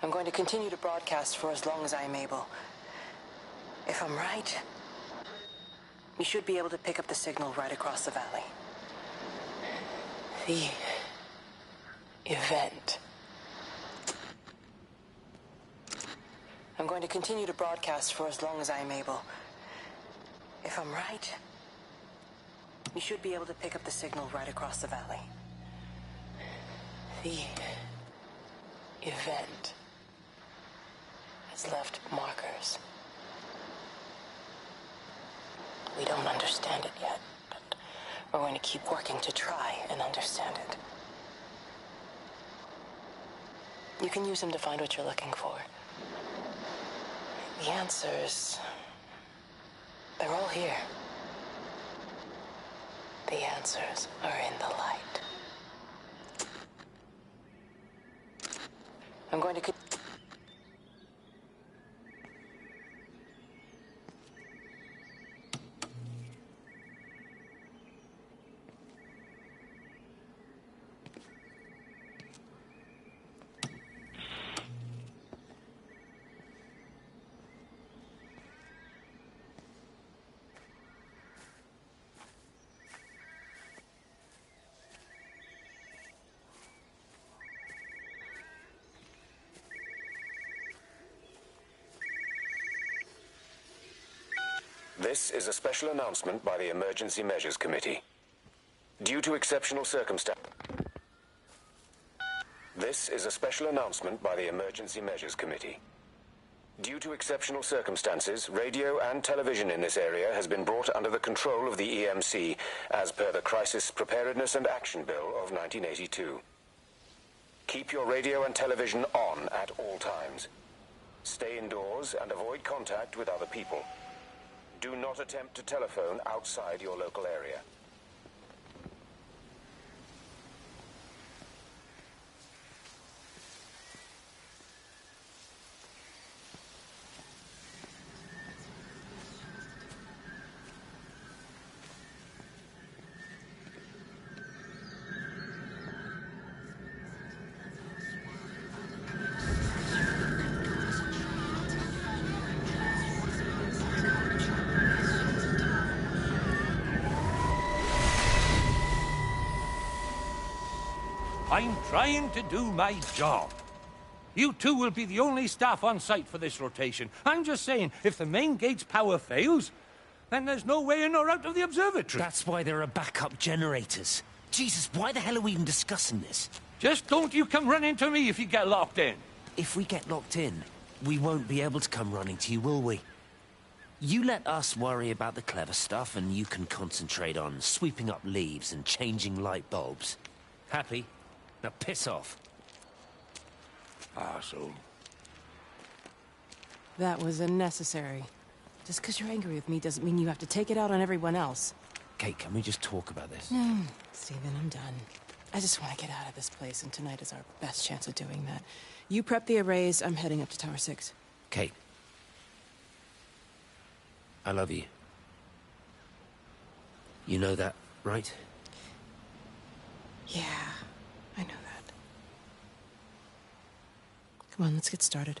I'm going to continue to broadcast for as long as I am able. If I'm right, you should be able to pick up the signal right across the valley. The event. I'm going to continue to broadcast for as long as I am able. If I'm right, you should be able to pick up the signal right across the valley. The event has left markers. We don't understand it yet, but we're going to keep working to try and understand it. You can use them to find what you're looking for. The answers, they're all here. The answers are in the light. I'm going to... This is a special announcement by the Emergency Measures Committee. Due to exceptional circumstances... This is a special announcement by the Emergency Measures Committee. Due to exceptional circumstances, radio and television in this area has been brought under the control of the EMC as per the Crisis Preparedness and Action Bill of 1982. Keep your radio and television on at all times. Stay indoors and avoid contact with other people. Do not attempt to telephone outside your local area. I'm trying to do my job. You two will be the only staff on site for this rotation. I'm just saying, if the main gate's power fails, then there's no way in or out of the observatory. That's why there are backup generators. Jesus, why the hell are we even discussing this? Just don't you come running to me if you get locked in. If we get locked in, we won't be able to come running to you, will we? You let us worry about the clever stuff, and you can concentrate on sweeping up leaves and changing light bulbs. Happy? Now piss off. Arsehole. That was unnecessary. Just because you're angry with me doesn't mean you have to take it out on everyone else. Kate, can we just talk about this? No, Stephen, I'm done. I just want to get out of this place, and tonight is our best chance of doing that. You prep the arrays, I'm heading up to Tower 6. Kate. I love you. You know that, right? Yeah, I know that. Come on, let's get started.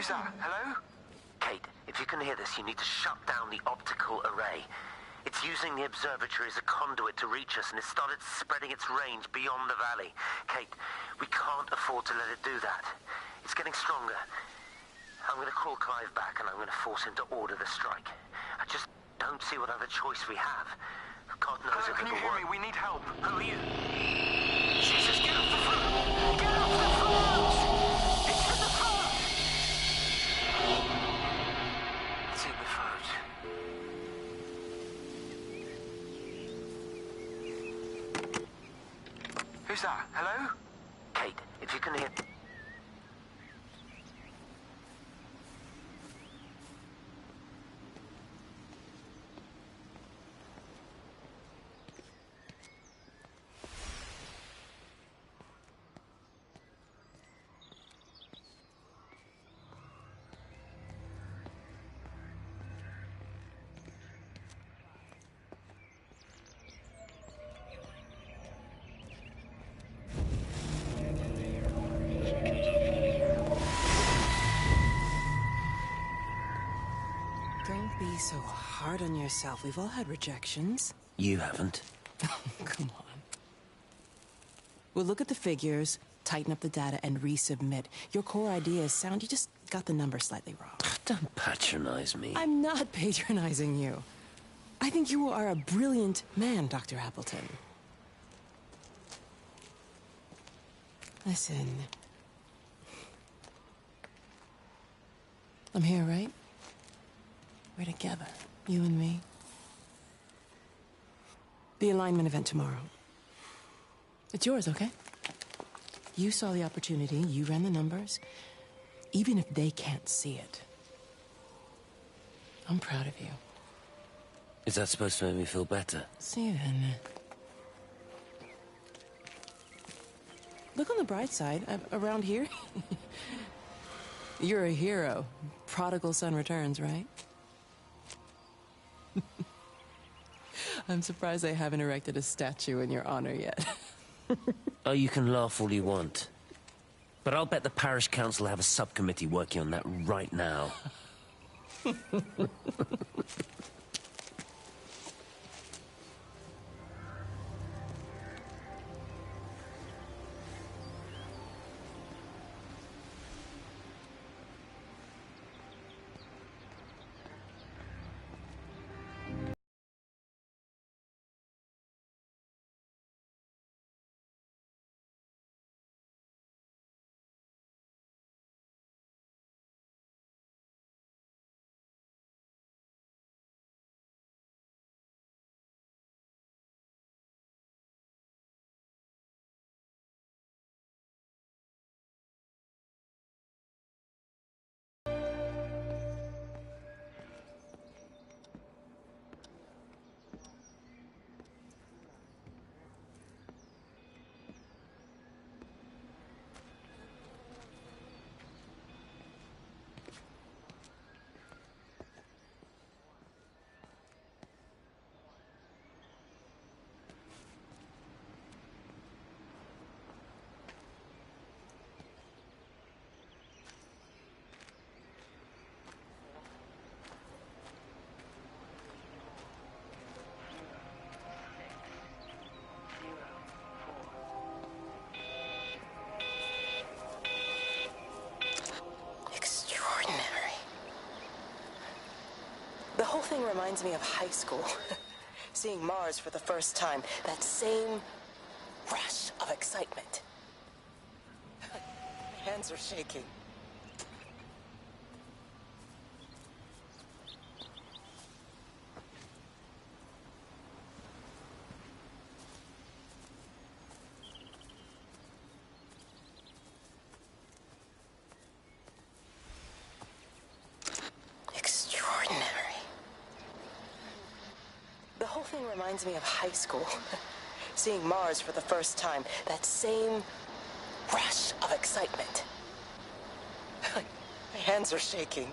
Who's that? Hello? Kate, if you can hear this, you need to shut down the optical array. It's using the observatory as a conduit to reach us, and it's started spreading its range beyond the valley. Kate, we can't afford to let it do that. It's getting stronger. I'm going to call Clive back, and I'm going to force him to order the strike. I just don't see what other choice we have. God knows Hello, if can you it'll hear work. me? We need help. Who are you? Jesus, get off the phone! Get off the phone! It's in the phone! It's in the phone. Who's that? Hello? Kate, if you can hear... Don't be so hard on yourself. We've all had rejections. You haven't. Come on. We'll look at the figures, tighten up the data, and resubmit. Your core idea is sound. You just got the number slightly wrong. Don't patronize me. I'm not patronizing you. I think you are a brilliant man, Dr. Appleton. Listen. I'm here, right? We're together, you and me. The alignment event tomorrow. It's yours, okay? You saw the opportunity, you ran the numbers. Even if they can't see it, I'm proud of you. Is that supposed to make me feel better? Steven. Look on the bright side. Around here, you're a hero. Prodigal son returns, right? I'm surprised they haven't erected a statue in your honor yet. Oh, you can laugh all you want. But I'll bet the parish council have a subcommittee working on that right now. The whole thing reminds me of high school. Seeing Mars for the first time. That same rush of excitement. My hands are shaking. The whole thing reminds me of high school. Seeing Mars for the first time. That same rush of excitement. My hands are shaking.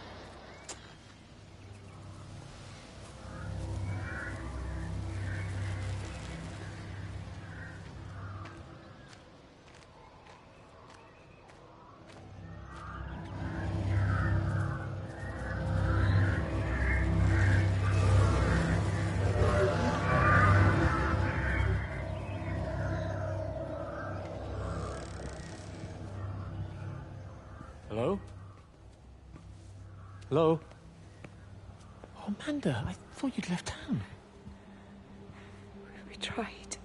Hello? Hello? Oh, Amanda, I thought you'd left town. We tried.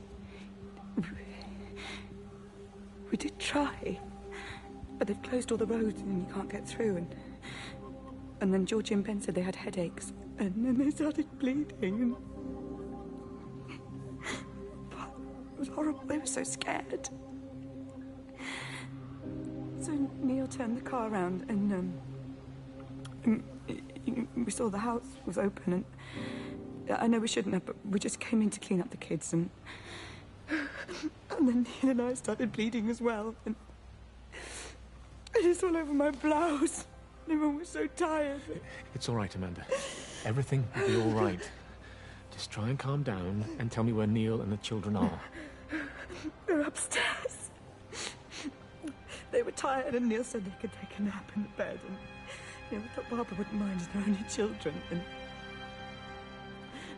We did try. But they've closed all the roads and you can't get through. And then Georgie and Ben said they had headaches. And then they started bleeding. It was horrible. They were so scared. So Neil turned the car around and we saw the house was open. And I know we shouldn't have, but we just came in to clean up the kids. And then Neil and I started bleeding as well. And it's all over my blouse. Everyone was so tired. It's all right, Amanda. Everything will be all right. Just try and calm down and tell me where Neil and the children are. They're upstairs. They were tired, and Neil said they could take a nap in the bed. And we thought Barbara wouldn't mind, as they're only children.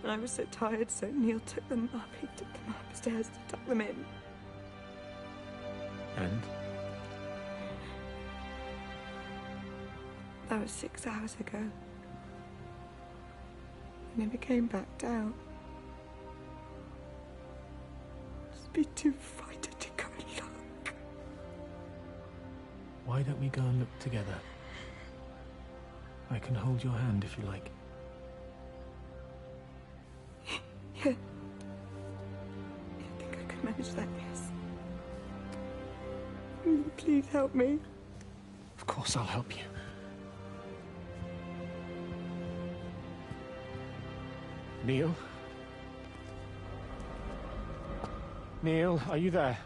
And I was so tired, so Neil took them up. He took them upstairs to tuck them in. And? That was 6 hours ago. I never came back down. Just be too frightened to go and look. Why don't we go and look together? I can hold your hand if you like. Yeah. I think I could manage that, yes. Please help me. Of course I'll help you. Neil? Neil, are you there?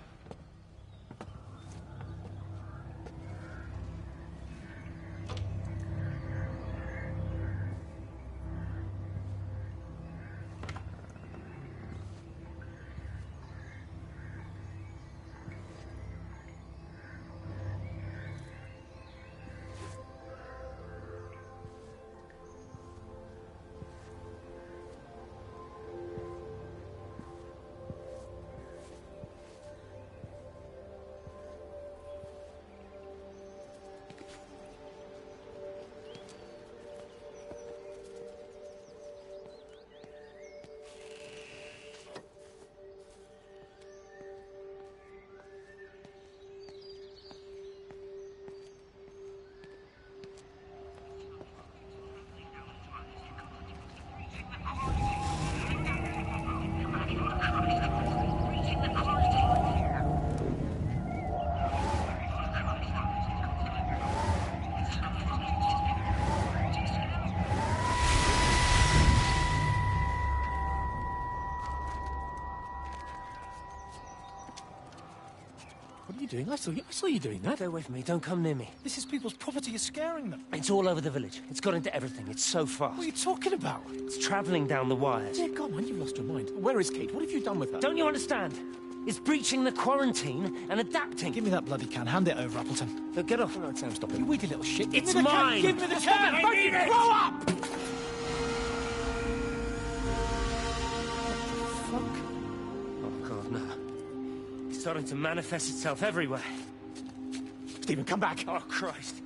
What are you doing? I saw you doing that. Stay away from me. Don't come near me. This is people's property. You're scaring them. It's all over the village. It's got into everything. It's so fast. What are you talking about? It's travelling down the wires. Dear God, man, you've lost your mind. Where is Kate? What have you done with her? Don't you understand? It's breaching the quarantine and adapting. Give me that bloody can. Hand it over, Appleton. Look, get off. All right, Sam, stop it. You weedy little shit. It's mine. Give me the can. I need it. Grow up! Fuck. Oh, God, no. It's starting to manifest itself everywhere. Stephen, come back. Oh, Christ.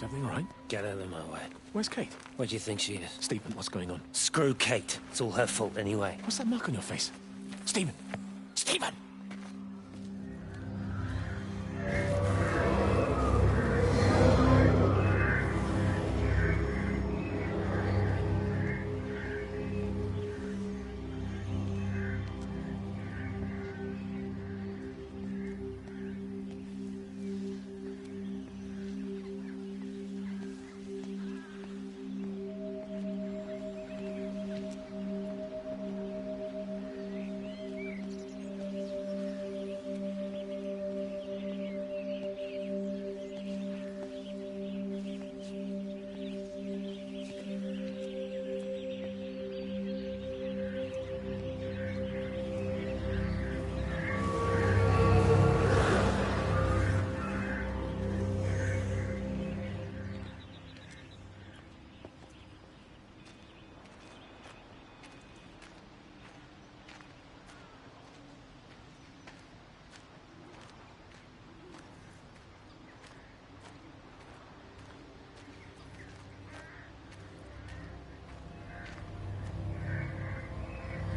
Is everything all right? Get out of my way. Where's Kate? Where do you think she is? Stephen, what's going on? Screw Kate. It's all her fault anyway. What's that mark on your face? Stephen! Stephen!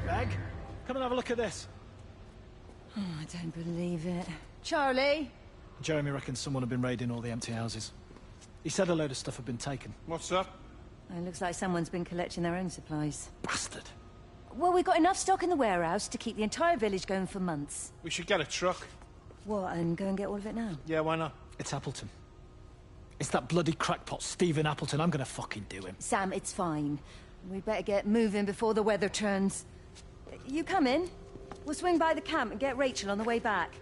Meg, come and have a look at this. Oh, I don't believe it. Charlie? Jeremy reckons someone had been raiding all the empty houses. He said a load of stuff had been taken. What's that? It looks like someone's been collecting their own supplies. Bastard. Well, we've got enough stock in the warehouse to keep the entire village going for months. We should get a truck. What, and go and get all of it now? Yeah, why not? It's Appleton. It's that bloody crackpot Stephen Appleton. I'm gonna fucking do him. Sam, it's fine. We'd better get moving before the weather turns. You come in. We'll swing by the camp and get Rachel on the way back.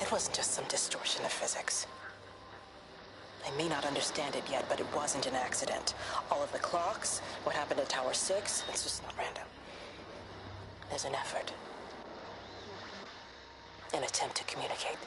It wasn't just some distortion of physics. I may not understand it yet, but it wasn't an accident. All of the clocks, what happened at Tower 6, it's just not random. There's an effort. An attempt to communicate.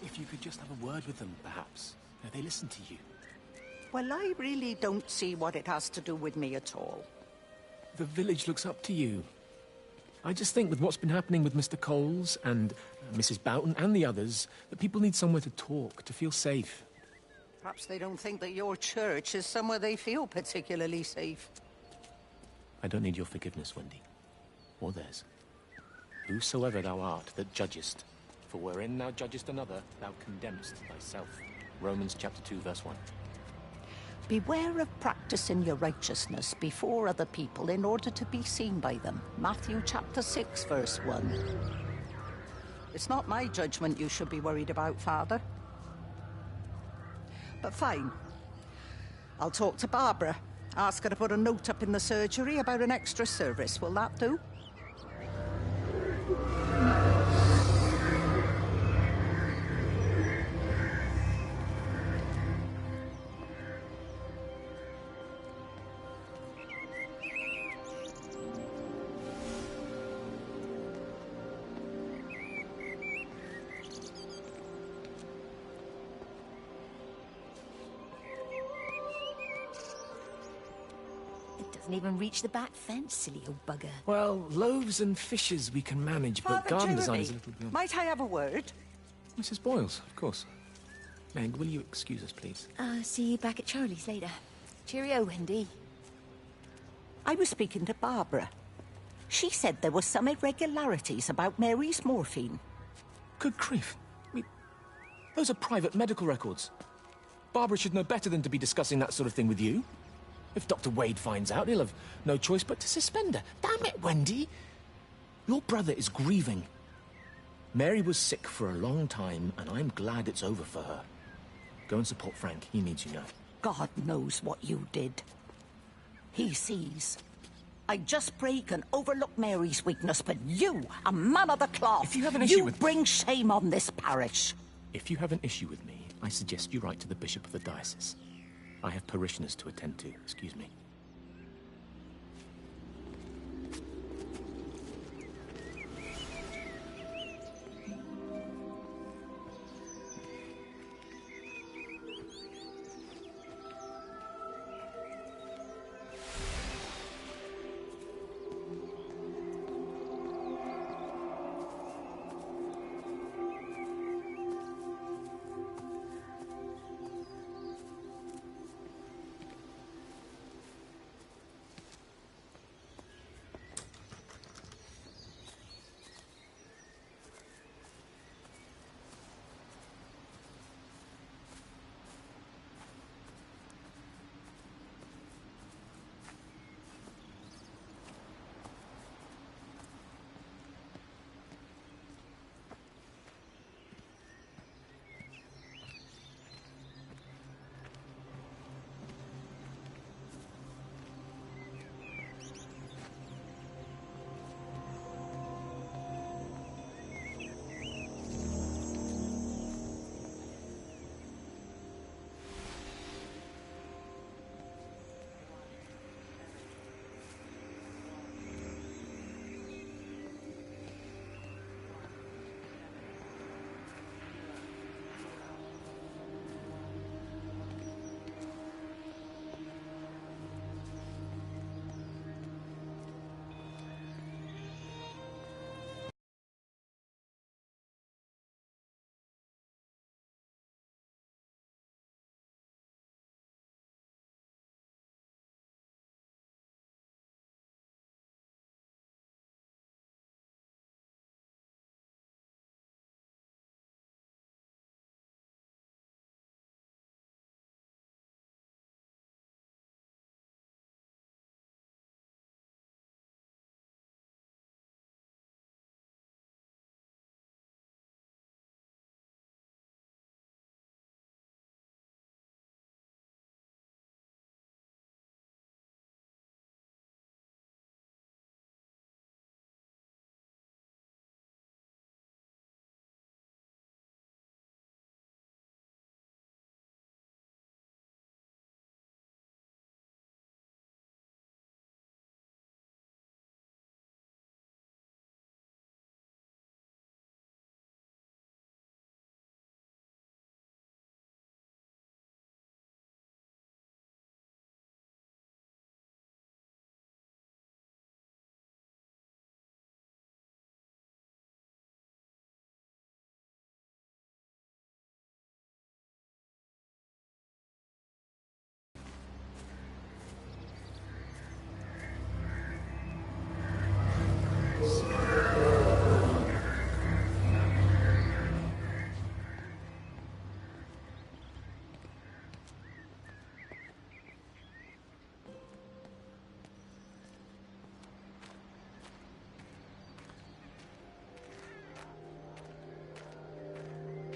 If you could just have a word with them, perhaps. They listen to you. Well, I really don't see what it has to do with me at all. The village looks up to you. I just think with what's been happening with Mr. Coles and Mrs. Boughton and the others, that people need somewhere to talk, to feel safe. Perhaps they don't think that your church is somewhere they feel particularly safe. I don't need your forgiveness, Wendy. Or theirs. Whosoever thou art that judgest, for wherein thou judgest another, thou condemnest thyself. Romans chapter 2, verse 1. Beware of practicing your righteousness before other people in order to be seen by them. Matthew chapter 6, verse 1. It's not my judgment you should be worried about, Father. But fine. I'll talk to Barbara. Ask her to put a note up in the surgery about an extra service. Will that do? It doesn't even reach the back fence, silly old bugger. Well, loaves and fishes we can manage, but Father garden design Jeremy, is a little beyond. might I have a word? Mrs. Boyles, of course. Meg, will you excuse us, please? See you back at Charlie's later. Cheerio, Wendy. I was speaking to Barbara. She said there were some irregularities about Mary's morphine. Good grief. Those are private medical records. Barbara should know better than to be discussing that sort of thing with you. If Dr. Wade finds out, he'll have no choice but to suspend her. Damn it, Wendy! Your brother is grieving. Mary was sick for a long time, and I'm glad it's over for her. Go and support Frank. He needs you now. God knows what you did. He sees. I just break and overlook Mary's weakness, but you, a man of the cloth, if you have an issue with... bring shame on this parish. If you have an issue with me, I suggest you write to the Bishop of the Diocese. I have parishioners to attend to. Excuse me.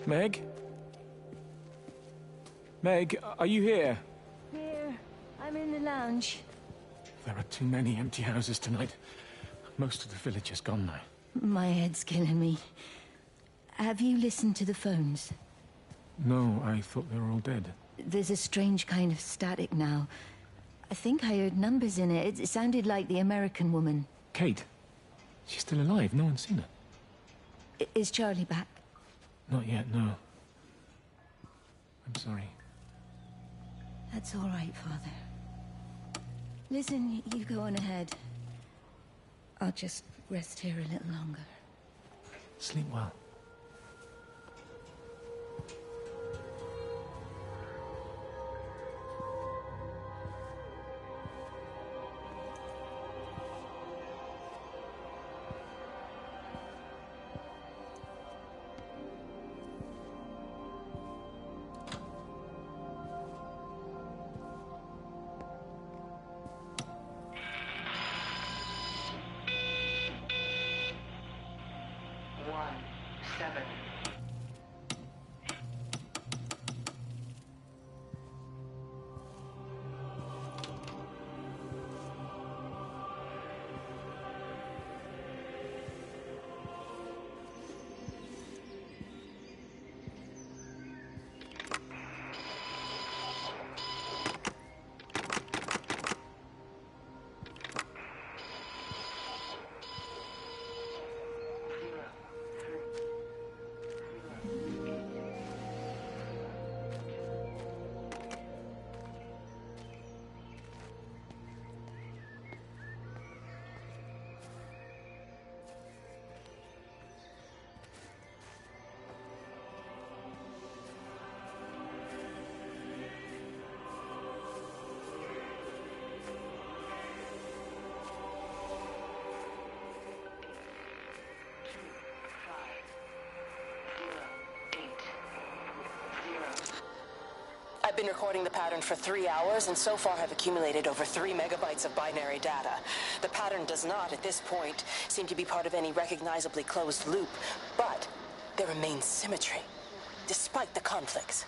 Meg? Meg, are you here? Here. I'm in the lounge. There are too many empty houses tonight. Most of the village is gone now. My head's killing me. Have you listened to the phones? No, I thought they were all dead. There's a strange kind of static now. I think I heard numbers in it. It sounded like the American woman. Kate? She's still alive. No one's seen her. Is Charlie back? Not yet, no. I'm sorry. That's all right, Father. Listen, you go on ahead. I'll just rest here a little longer. Sleep well. I've been recording the pattern for 3 hours, and so far have accumulated over 3 megabytes of binary data. The pattern does not, at this point, seem to be part of any recognizably closed loop, but there remains symmetry, despite the conflicts.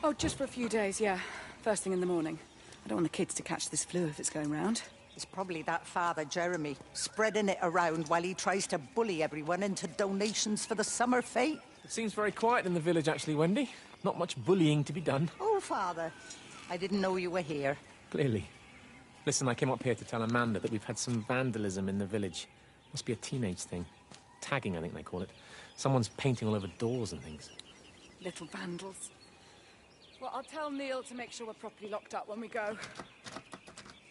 Oh, just for a few days, yeah. First thing in the morning. I don't want the kids to catch this flu if it's going round. It's probably that father, Jeremy, spreading it around while he tries to bully everyone into donations for the summer fete. It seems very quiet in the village, actually, Wendy. Not much bullying to be done. Oh, Father, I didn't know you were here. Clearly. Listen, I came up here to tell Amanda that we've had some vandalism in the village. Must be a teenage thing. Tagging, I think they call it. Someone's painting all over doors and things. Little vandals. Well, I'll tell Neil to make sure we're properly locked up when we go.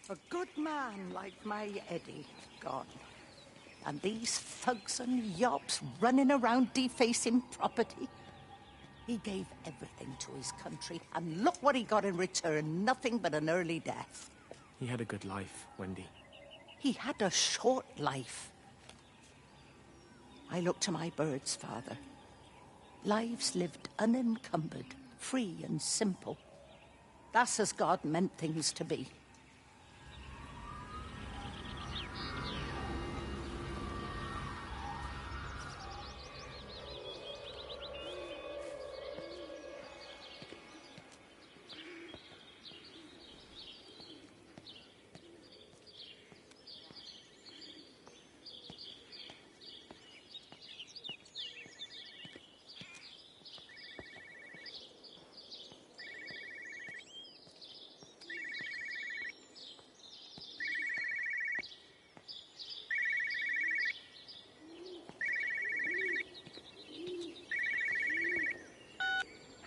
A good man like my Eddie gone. And these thugs and yobs running around defacing property. He gave everything to his country, and look what he got in return. Nothing but an early death. He had a good life, Wendy. He had a short life. I look to my birds, Father. Lives lived unencumbered, free and simple. That's as God meant things to be.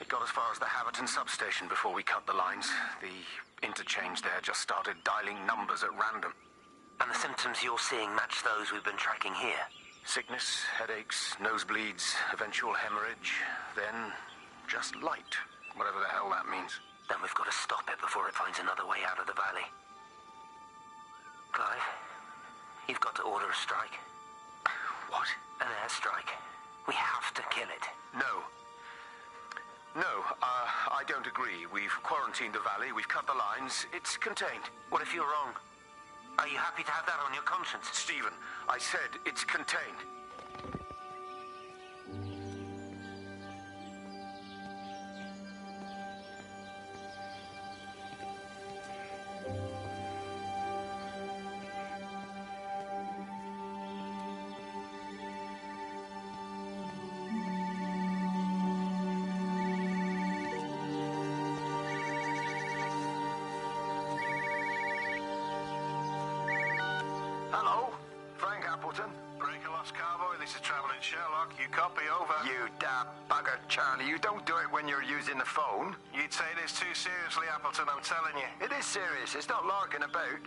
Got as far as the Haverton substation before we cut the lines. The interchange there just started dialing numbers at random. And the symptoms you're seeing match those we've been tracking here? Sickness, headaches, nosebleeds, eventual hemorrhage, then just light, whatever the hell that means. Then we've got to stop it before it finds another way out of the valley. Clive, you've got to order a strike. What? An airstrike. We have to kill it. No, I don't agree. We've quarantined the valley, we've cut the lines, it's contained. What if you're wrong? Are you happy to have that on your conscience? Stephen, I said it's contained. Hello, Frank Appleton. Breaker Lost Cowboy, this is Traveling Sherlock. You copy, over. You daft bugger, Charlie. You don't do it when you're using the phone. You'd say this too seriously, Appleton, I'm telling you. It is serious. It's not larking about.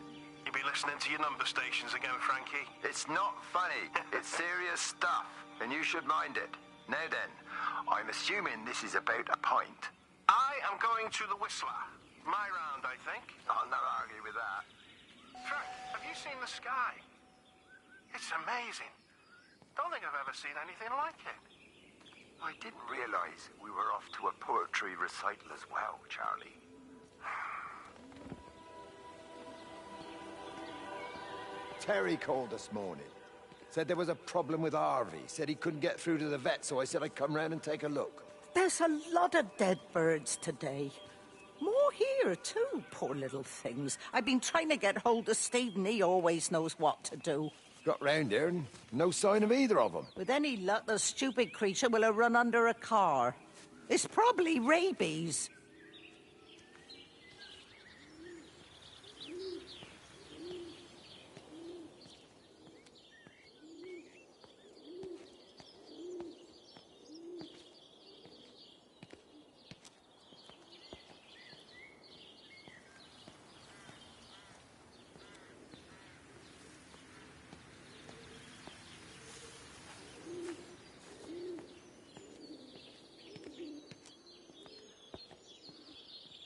You'd be listening to your number stations again, Frankie. It's not funny. It's serious stuff, and you should mind it. Now then, I'm assuming this is about a pint. I am going to the Whistler. My round, I think. I'll not argue with that. Frank, have you seen the sky? It's amazing. Don't think I've ever seen anything like it. I didn't realize we were off to a poetry recital as well, Charlie. Terry called this morning. Said there was a problem with Harvey. Said he couldn't get through to the vet, so I said I'd come round and take a look. There's a lot of dead birds today. More here, too, poor little things. I've been trying to get hold of Stephen. He always knows what to do. Got round here and no sign of either of them. With any luck, the stupid creature will have run under a car. It's probably rabies.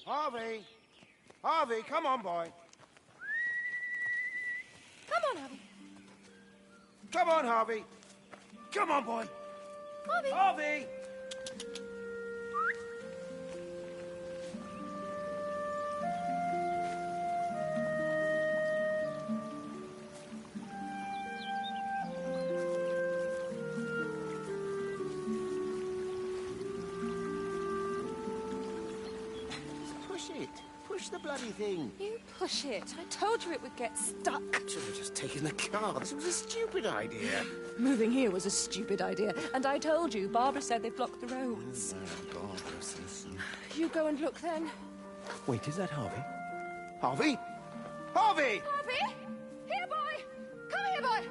Harvey! Harvey, come on, boy. Come on, Harvey. Come on, Harvey. Come on, boy. Harvey! Harvey! push the bloody thing. You push it. I told you it would get stuck. Should have just taken the car. This was a stupid idea. Moving here was a stupid idea. And I told you, Barbara said they've blocked the roads. Barbara says. You go and look then. Wait, is that Harvey? Harvey? Harvey! Harvey! Here, boy! Come here, boy!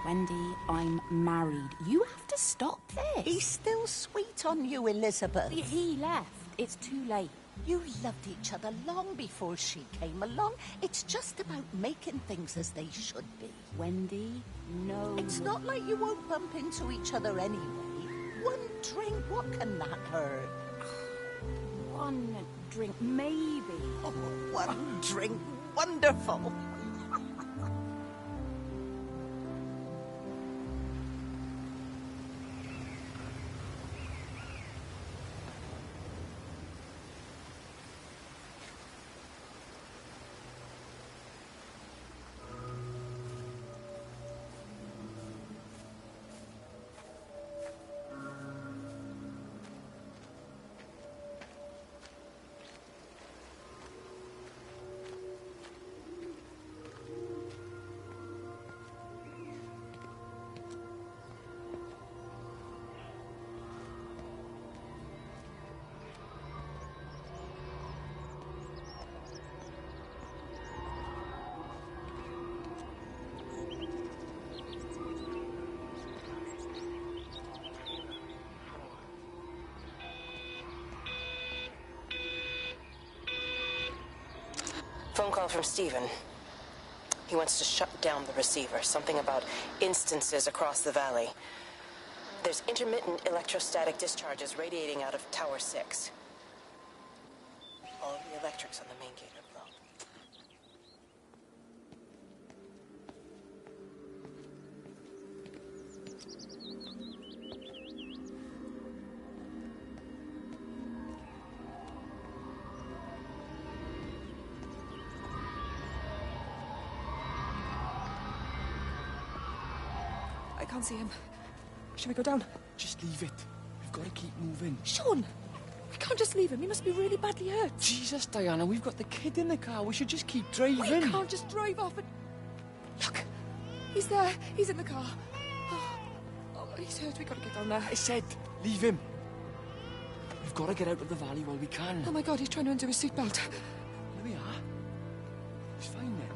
Wendy, I'm married. You have to stop this. He's still sweet on you, Elizabeth. He left. It's too late. You loved each other long before she came along. It's just about making things as they should be. Wendy, no. It's not like you won't bump into each other anyway. One drink, what can that hurt? One drink, maybe. Oh, one drink, wonderful. Phone call from Stephen. He wants to shut down the receiver. Something about instances across the valley. There's intermittent electrostatic discharges radiating out of Tower 6. All of the electrics on the main gate are blown. I can't see him. Should we go down? Just leave it. We've got to keep moving. Sean! We can't just leave him. He must be really badly hurt. Jesus, Diana, we've got the kid in the car. We should just keep driving. We can't just drive off and... Look! He's there. He's in the car. Oh, he's hurt. We've got to get down there. I said, leave him. We've got to get out of the valley while we can. Oh my God, he's trying to undo his seatbelt. There we are. He's fine then.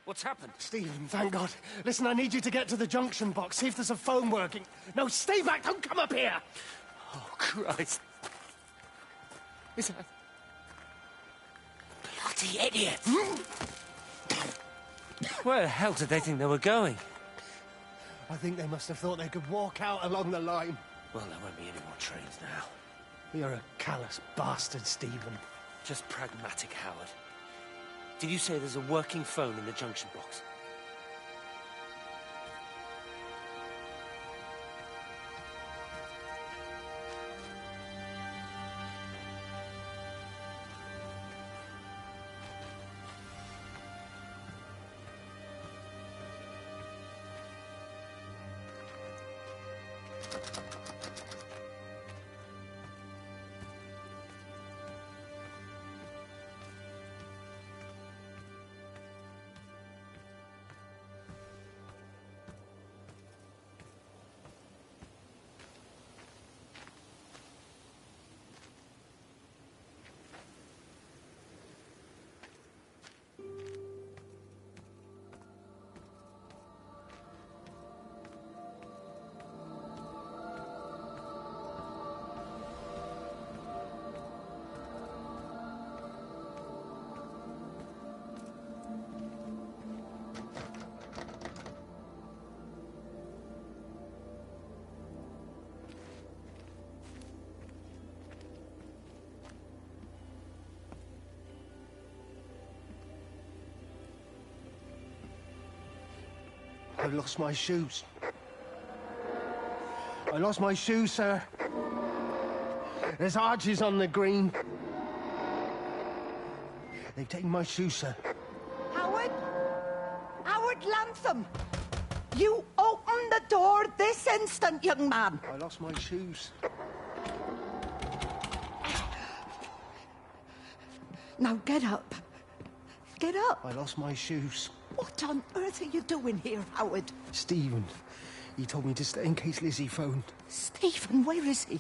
What's happened? Stephen, thank God. Listen, I need you to get to the junction box, see if there's a phone working. No, stay back, don't come up here! Oh, Christ. Is that... Bloody idiot! Where the hell did they think they were going? I think they must have thought they could walk out along the line. Well, there won't be any more trains now. You're a callous bastard, Stephen. Just pragmatic, Howard. Did you say there's a working phone in the junction box? I lost my shoes. I lost my shoes, sir. There's arches on the green. They've taken my shoes, sir. Howard? Howard Lantham! You open the door this instant, young man. I lost my shoes. Now get up. Get up. I lost my shoes. What on earth are you doing here, Howard? Stephen, he told me to stay in case Lizzie phoned. Stephen, where is he?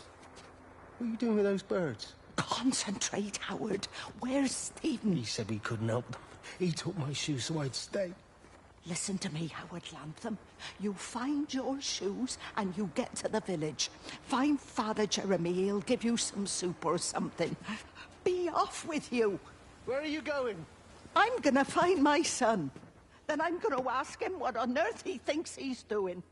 What are you doing with those birds? Concentrate, Howard. Where's Stephen? He said we couldn't help them. He took my shoes so I'd stay. Listen to me, Howard Lantham. You find your shoes and you get to the village. Find Father Jeremy. He'll give you some soup or something. Be off with you. Where are you going? I'm gonna find my son. Then I'm gonna ask him what on earth he thinks he's doing.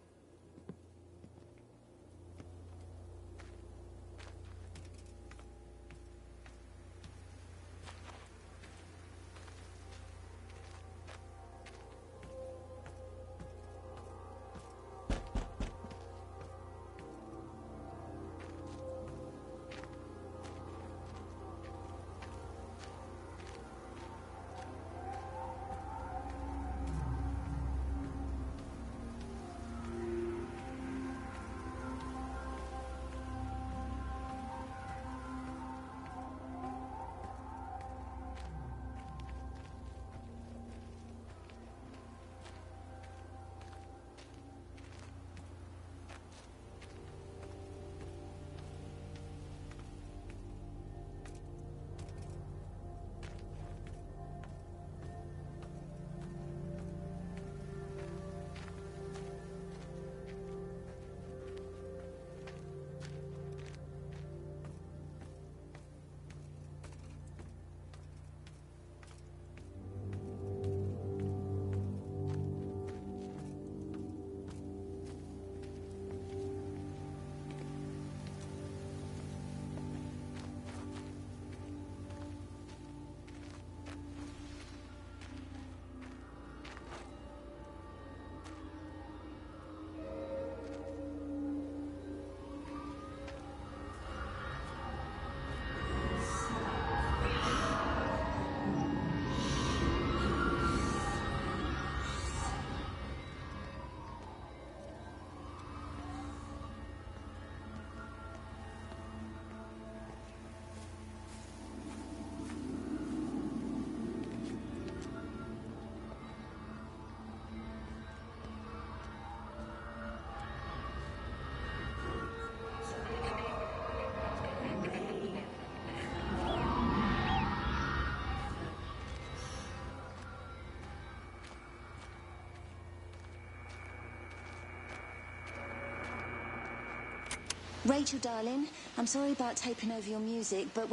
Rachel, darling, I'm sorry about taping over your music, but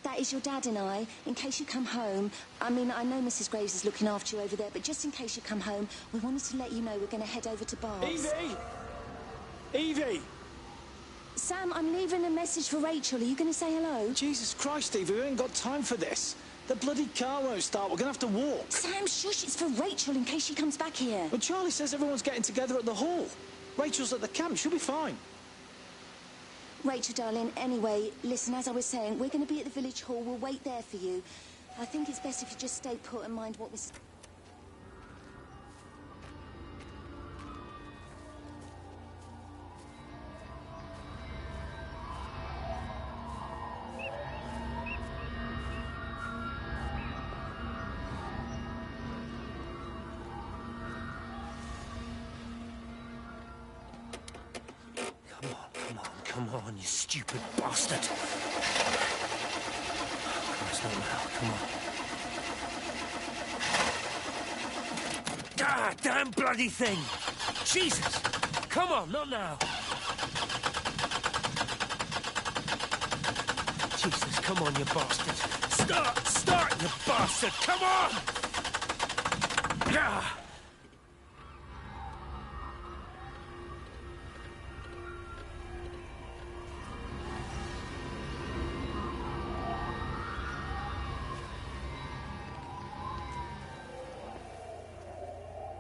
that is your dad and I. In case you come home, I mean, I know Mrs. Graves is looking after you over there, but just in case you come home, we wanted to let you know we're going to head over to Barb's. Evie! Evie! Sam, I'm leaving a message for Rachel. Are you going to say hello? Jesus Christ, Evie, we ain't got time for this. The bloody car won't start. We're going to have to walk. Sam, shush, it's for Rachel in case she comes back here. Well, Charlie says everyone's getting together at the hall. Rachel's at the camp. She'll be fine. Rachel, darling, anyway, listen, as I was saying, we're going to be at the village hall. We'll wait there for you. I think it's best if you just stay put and mind what we're... Come on, you stupid bastard. Christ, not now. Come on. Ah, damn bloody thing! Jesus! Come on, not now. Jesus, come on, you bastard. Start, you bastard! Come on! Ah!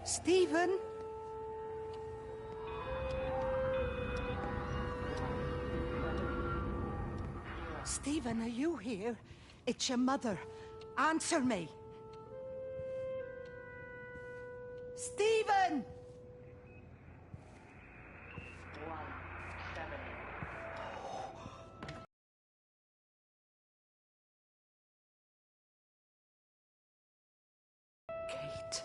Stephen? Stephen, are you here? It's your mother. Answer me. Stephen! Kate.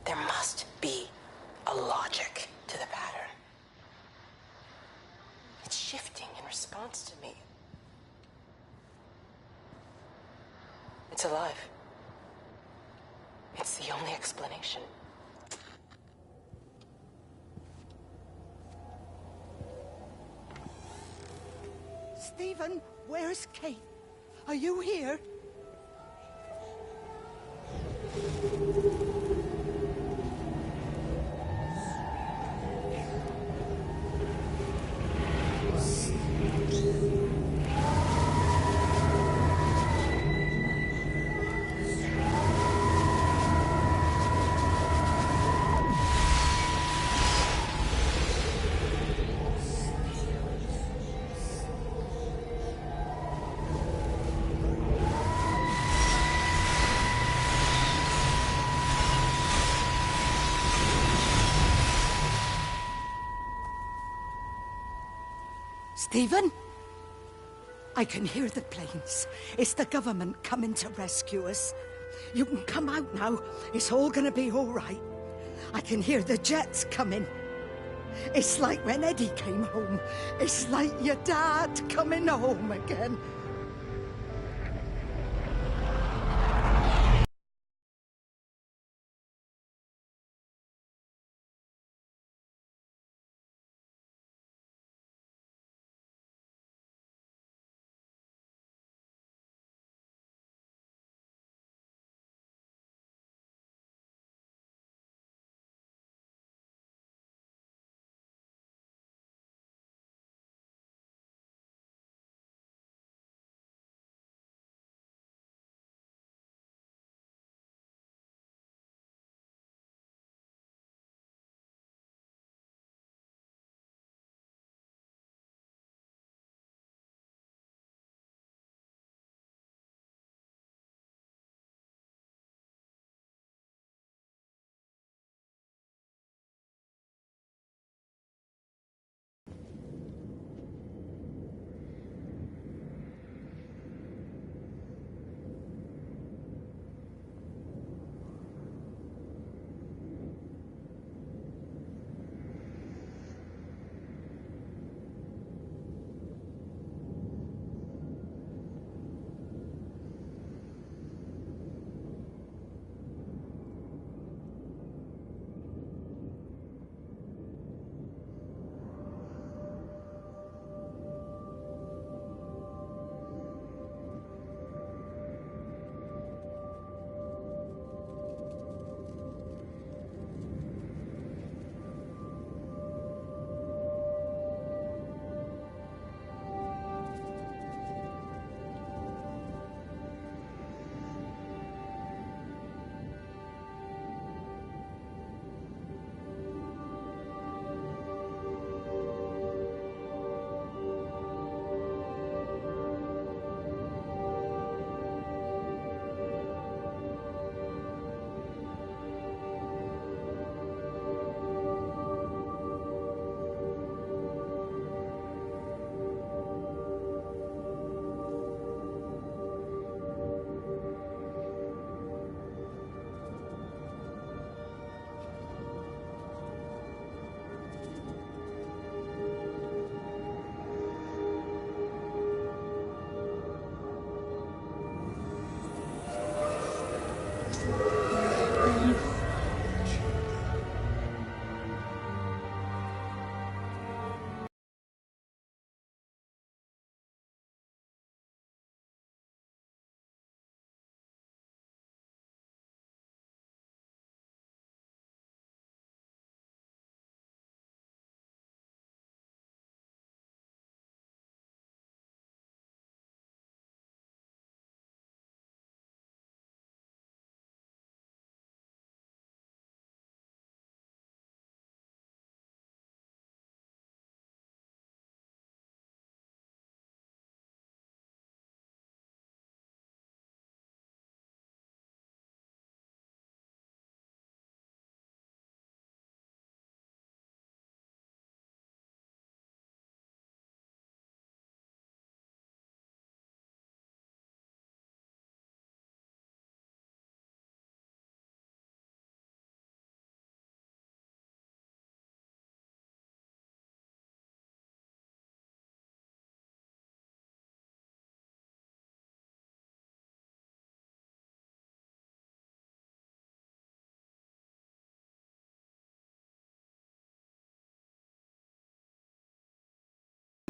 There must be a logic to the pattern. It's shifting in response to me. It's alive. It's the only explanation. Stephen, where's Kate? Are you here? Stephen? I can hear the planes. It's the government coming to rescue us. You can come out now. It's all gonna be all right. I can hear the jets coming. It's like when Eddie came home. It's like your dad coming home again.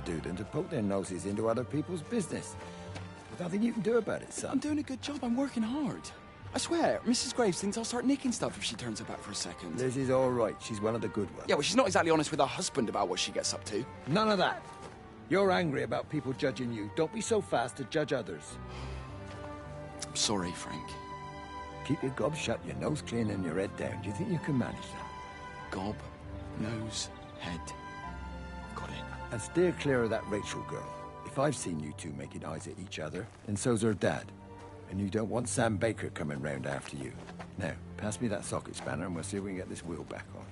Do than to poke their noses into other people's business. There's nothing you can do about it, son. I'm doing a good job. I'm working hard. I swear, Mrs. Graves thinks I'll start nicking stuff if she turns her back for a second. Liz is all right. She's one of the good ones. Yeah, well, she's not exactly honest with her husband about what she gets up to. None of that. You're angry about people judging you. Don't be so fast to judge others. I'm sorry, Frank. Keep your gob shut, your nose clean, and your head down. Do you think you can manage that? Gob, nose, head. Got it. And steer clear of that Rachel girl. If I've seen you two making eyes at each other, then so's her dad. And you don't want Sam Baker coming round after you. Now, pass me that socket spanner and we'll see if we can get this wheel back on.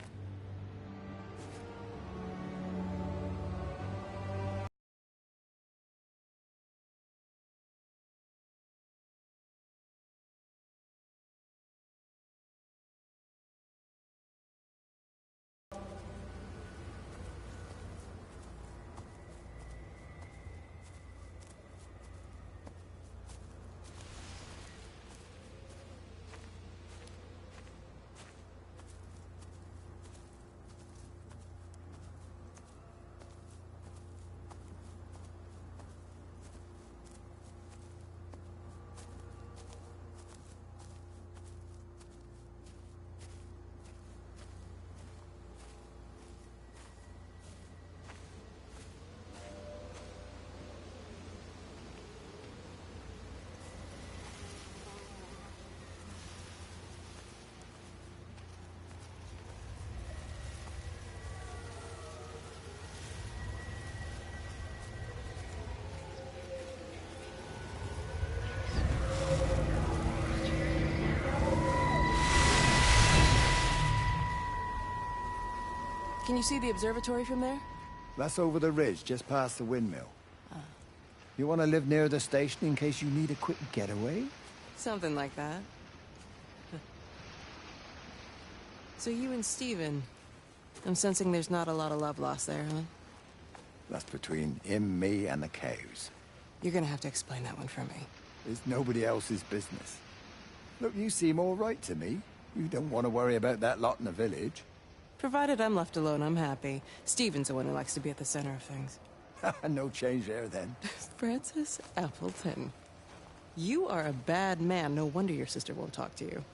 Can you see the observatory from there? That's over the ridge, just past the windmill. You want to live near the station in case you need a quick getaway? Something like that. So you and Steven, I'm sensing there's not a lot of love lost there, huh? That's between him, me, and the cows. You're gonna have to explain that one for me. It's nobody else's business. Look, you seem all right to me. You don't want to worry about that lot in the village. Provided I'm left alone, I'm happy. Steven's the one who likes to be at the center of things. No change there, then. Francis Appleton. You are a bad man. No wonder your sister won't talk to you.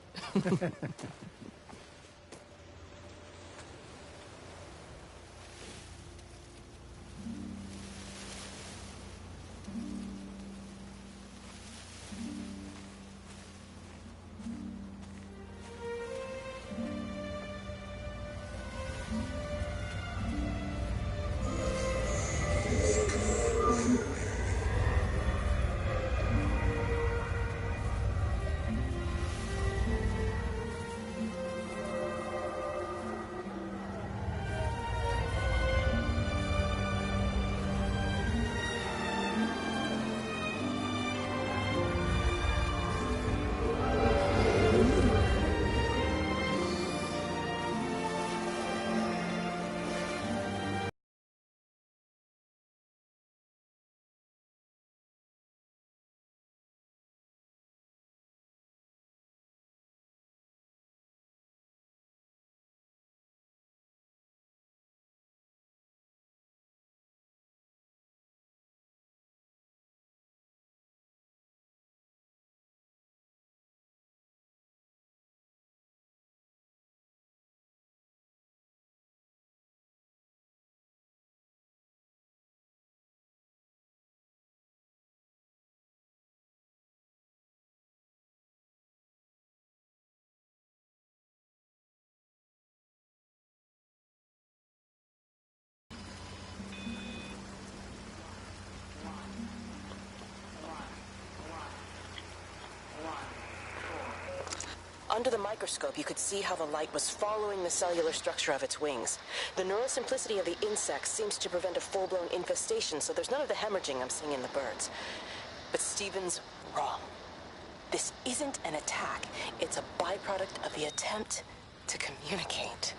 Under the microscope, you could see how the light was following the cellular structure of its wings. The neural simplicity of the insects seems to prevent a full-blown infestation, so there's none of the hemorrhaging I'm seeing in the birds. But Stephen's wrong. This isn't an attack. It's a byproduct of the attempt to communicate.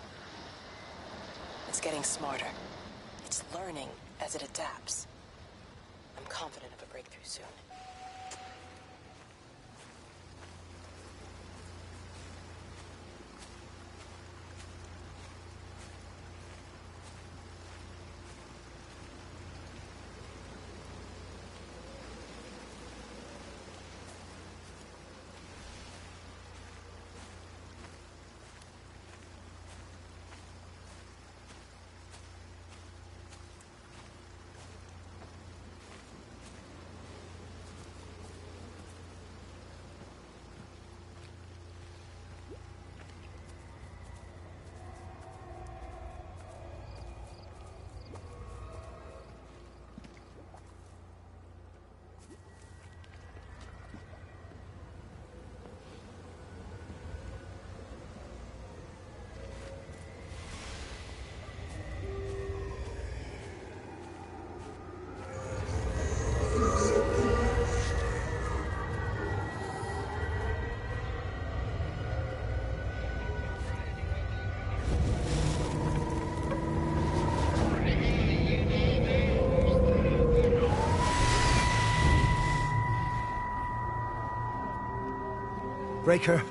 It's getting smarter. It's learning as it adapts. I'm confident of a breakthrough soon.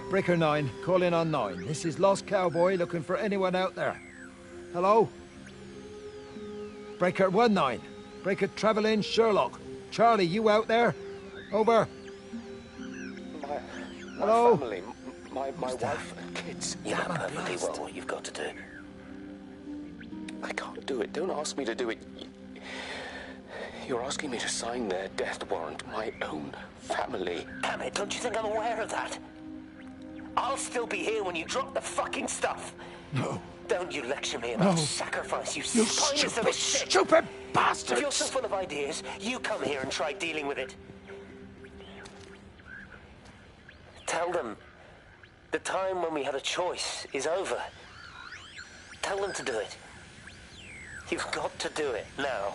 Breaker 9, call in on 9. This is Lost Cowboy looking for anyone out there. Hello? Breaker 19. Breaker Travelin' Sherlock. Charlie, you out there? Over. Hello? Family, my wife and kids. You know perfectly well what you've got to do. I can't do it. Don't ask me to do it. You're asking me to sign their death warrant. My own family. Damn it, don't you think I'm aware of that? I'll still be here when you drop the fucking stuff. No. Don't you lecture me about sacrifice, you spineless little shit. Stupid bastard! If you're so full of ideas, you come here and try dealing with it. Tell them the time when we had a choice is over. Tell them to do it. You've got to do it now.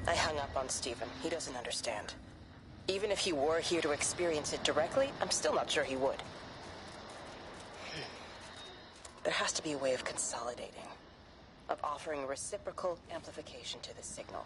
I hung up on Stephen. He doesn't understand. Even if he were here to experience it directly, I'm still not sure he would. There has to be a way of consolidating, of offering reciprocal amplification to this signal.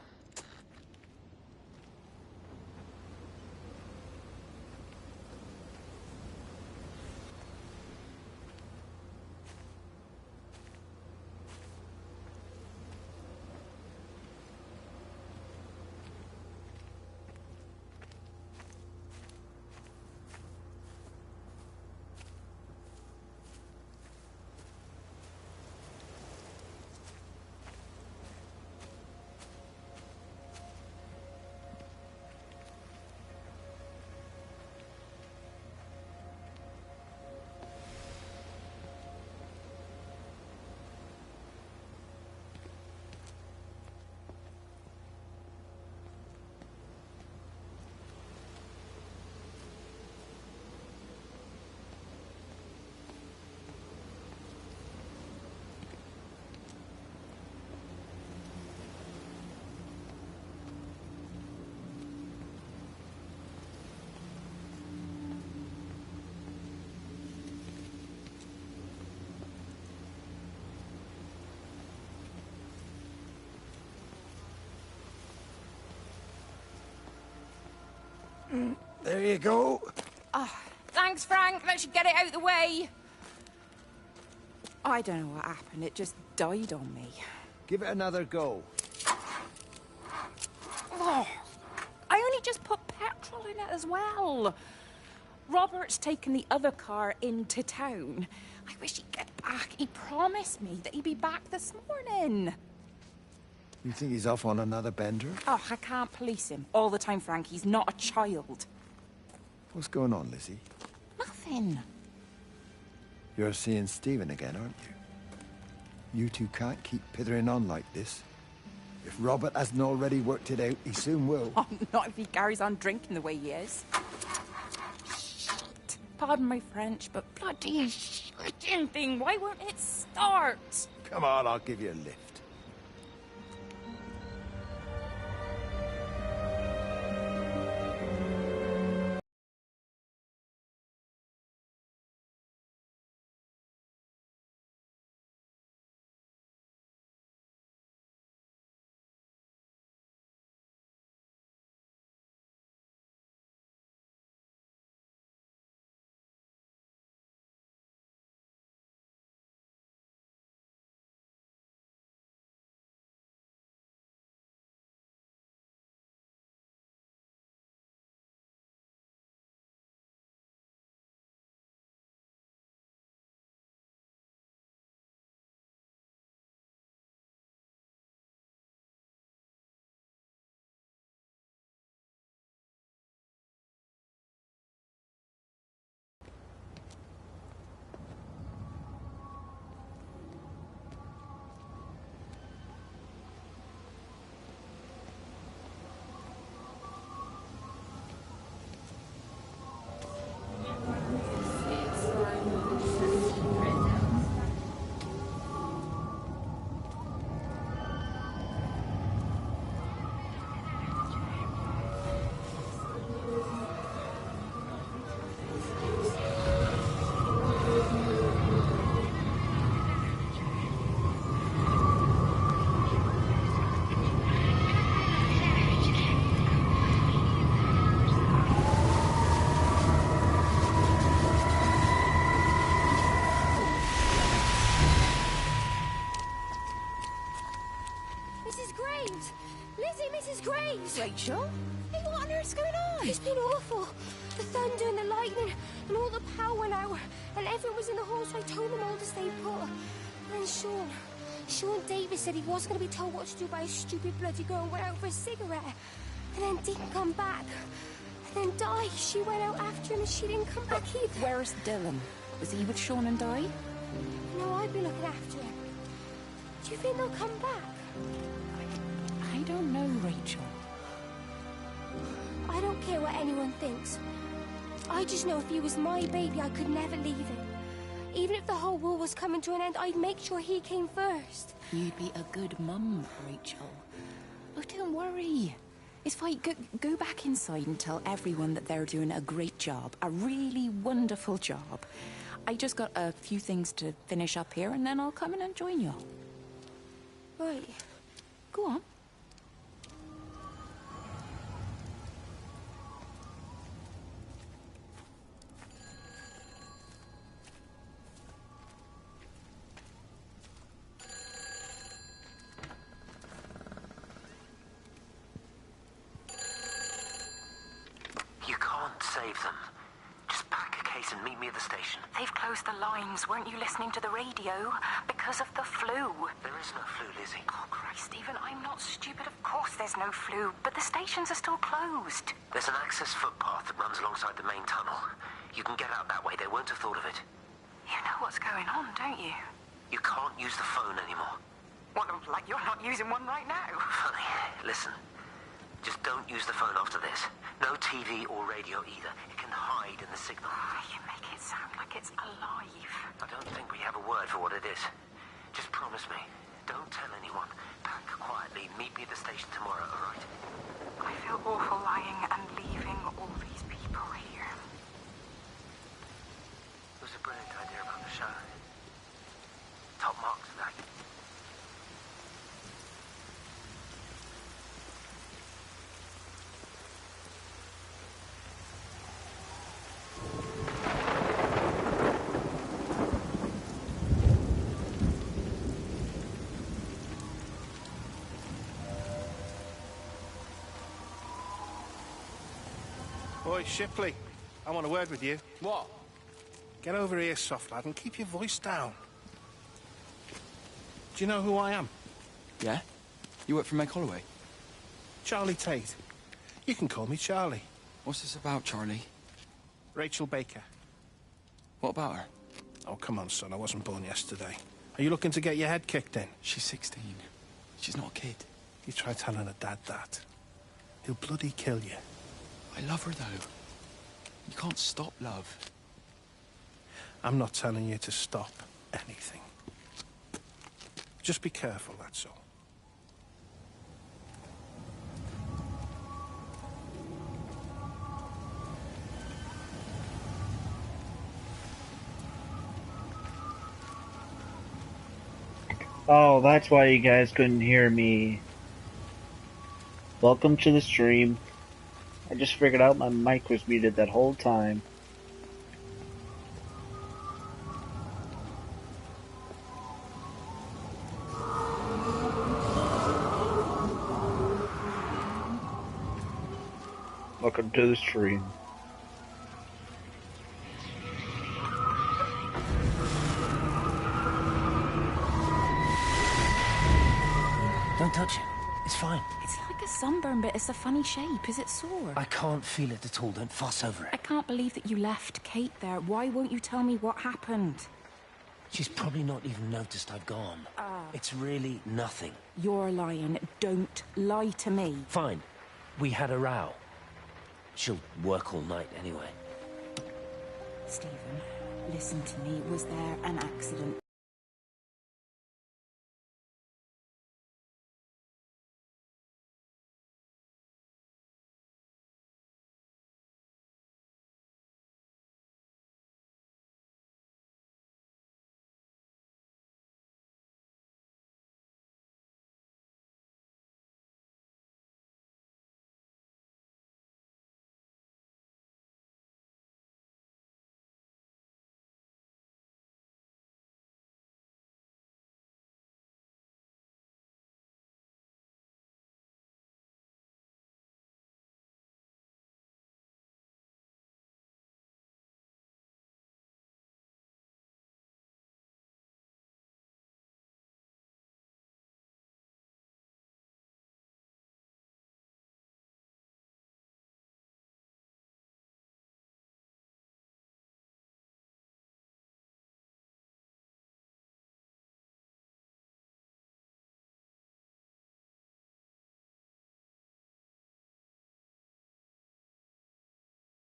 There you go. Oh, thanks, Frank. That should get it out of the way. I don't know what happened. It just died on me. Give it another go. Oh, I only just put petrol in it as well. Robert's taken the other car into town. I wish he'd get back. He promised me that he'd be back this morning. You think he's off on another bender? Oh, I can't police him all the time, Frank. He's not a child. What's going on, Lizzie? Nothing. You're seeing Stephen again, aren't you? You two can't keep pithering on like this. If Robert hasn't already worked it out, he soon will. Oh, not if he carries on drinking the way he is. Shit. Pardon my French, but bloody shitting thing, why won't it start? Come on, I'll give you a lift. Rachel? Hey, what on earth's going on? It's been awful. The thunder and the lightning and all the power went out and everyone was in the hall, so I told them all to stay put. And then Sean Davis said he wasn't going to be told what to do by a stupid bloody girl and went out for a cigarette. And then didn't come back. And then Di, she went out after him and she didn't come back either. Where's Dylan? Was he with Sean and Di? No, I'd be looking after him. Do you think they'll come back? I don't know, Rachel. I don't care what anyone thinks. I just know if he was my baby, I could never leave him. Even if the whole world was coming to an end, I'd make sure he came first. You'd be a good mum, Rachel. Oh, don't worry. It's fine. Go back inside and tell everyone that they're doing a great job. A really wonderful job. I just got a few things to finish up here, and then I'll come in and join you. Right. Go on. They've closed the lines. Weren't you listening to the radio? Because of the flu. There is no flu, Lizzie. Oh, Christ, Stephen, I'm not stupid. Of course there's no flu. But the stations are still closed. There's an access footpath that runs alongside the main tunnel. You can get out that way. They won't have thought of it. You know what's going on, don't you? You can't use the phone anymore. What, like you're not using one right now? Funny. Listen. Just don't use the phone after this. No TV or radio either. It can hide in the signal. Oh, you make it sound like it's alive. I don't think we have a word for what it is. Just promise me. Don't tell anyone. Pack quietly. Meet me at the station tomorrow, all right? I feel awful lying and leaving all these people here. It was a brilliant idea about the show. Top marks for that. Boy, Shipley, I want a word with you. What? Get over here, soft lad, and keep your voice down. Do you know who I am? Yeah? You work for Meg Holloway? Charlie Tate. You can call me Charlie. What's this about, Charlie? Rachel Baker. What about her? Oh, come on, son. I wasn't born yesterday. Are you looking to get your head kicked in? She's 16. She's not a kid. You try telling her dad that, he'll bloody kill you. I love her, though. You can't stop love. I'm not telling you to stop anything. Just be careful, that's all. Oh, that's why you guys couldn't hear me. Welcome to the stream. I just figured out my mic was muted that whole time. Welcome to the stream. Don't touch it. It's fine. It's like a sunburn, but it's a funny shape. Is it sore? I can't feel it at all. Don't fuss over it. I can't believe that you left Kate there. Why won't you tell me what happened? She's probably not even noticed I've gone. It's really nothing. You're lying. Don't lie to me. Fine. We had a row. She'll work all night anyway. Stephen, listen to me. Was there an accident?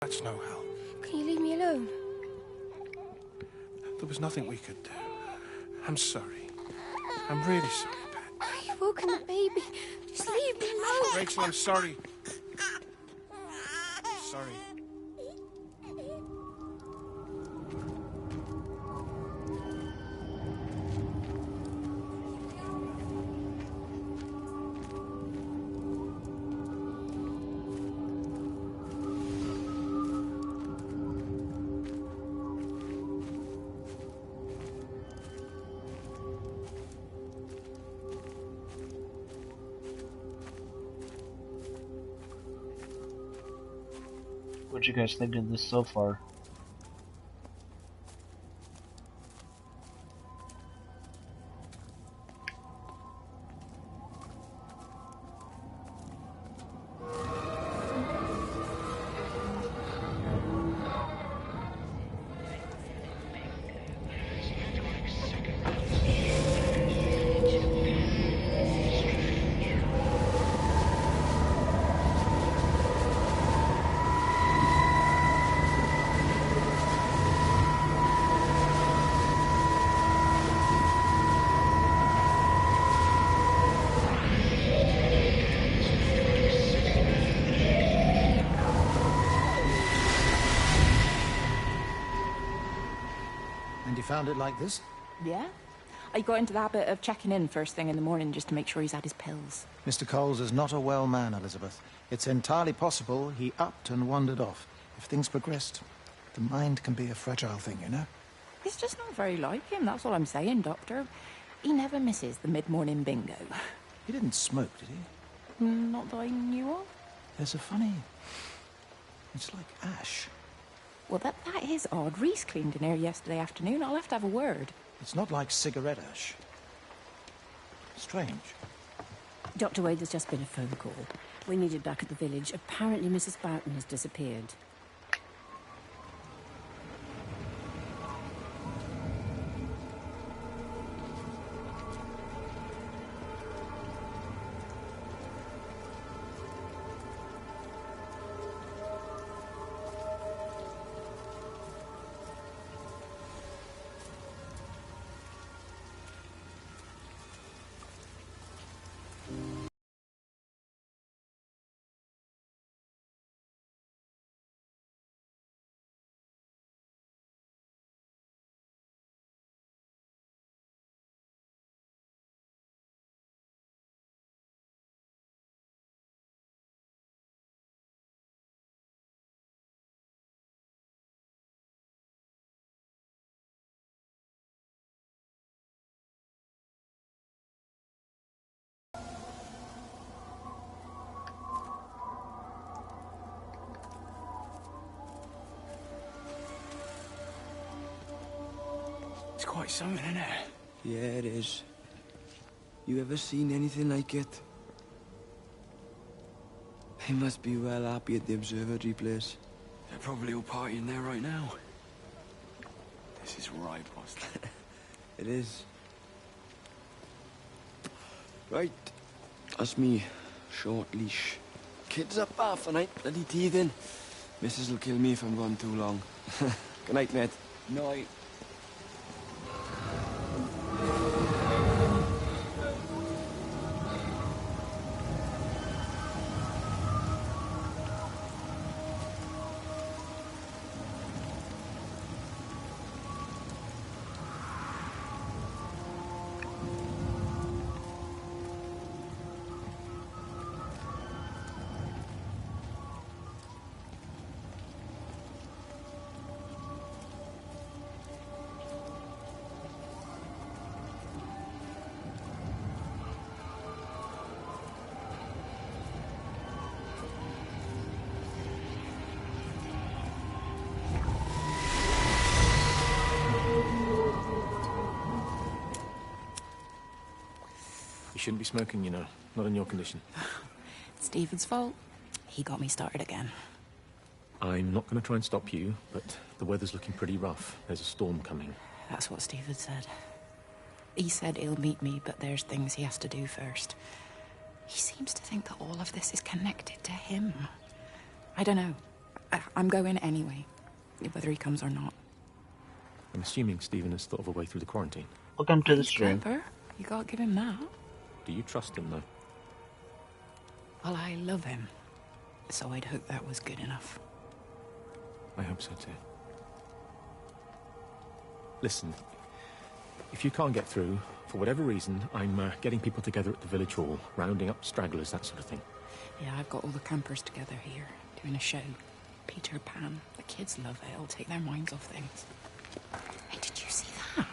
That's no help. Can you leave me alone? There was nothing we could do. I'm sorry. I'm really sorry, Pat. You've woken the baby. Just leave me alone. Rachel, I'm sorry. Sorry. What you guys think of this so far? Found it like this? Yeah. I got into the habit of checking in first thing in the morning just to make sure he's had his pills. Mr. Coles is not a well man, Elizabeth. It's entirely possible he upped and wandered off. If things progressed, the mind can be a fragile thing, you know? It's just not very like him, that's all I'm saying, Doctor. He never misses the mid-morning bingo. He didn't smoke, did he? Not that I knew of. There's a funny It's like ash. Well, that is odd. Reese cleaned in here yesterday afternoon. I'll have to have a word. It's not like cigarette ash. Strange. Dr. Wade, there's just been a phone call. We need it back at the village. Apparently Mrs. Boughton has disappeared. It's quite something, isn't it? Yeah, it is. You ever seen anything like it? They must be well happy at the observatory place. They're probably all partying there right now. This is right, boss. It is. Right. That's me. Short leash. Kids up half a night, bloody teething. Missus will kill me if I'm gone too long. Good night, mate. Night. You shouldn't be smoking, you know. Not in your condition. It's Stephen's fault. He got me started again. I'm not going to try and stop you, but the weather's looking pretty rough. There's a storm coming. That's what Stephen said. He said he'll meet me, but there's things he has to do first. He seems to think that all of this is connected to him. I don't know. I'm going anyway, whether he comes or not. I'm assuming Stephen has thought of a way through the quarantine. Welcome to the He's stream. clever. You can't give him that. Do you trust him, though? Well, I love him. So I'd hope that was good enough. I hope so, too. Listen, if you can't get through, for whatever reason, I'm getting people together at the village hall, rounding up stragglers, that sort of thing. Yeah, I've got all the campers together here, doing a show. Peter Pan. The kids love it. It'll take their minds off things. Hey, did you see that?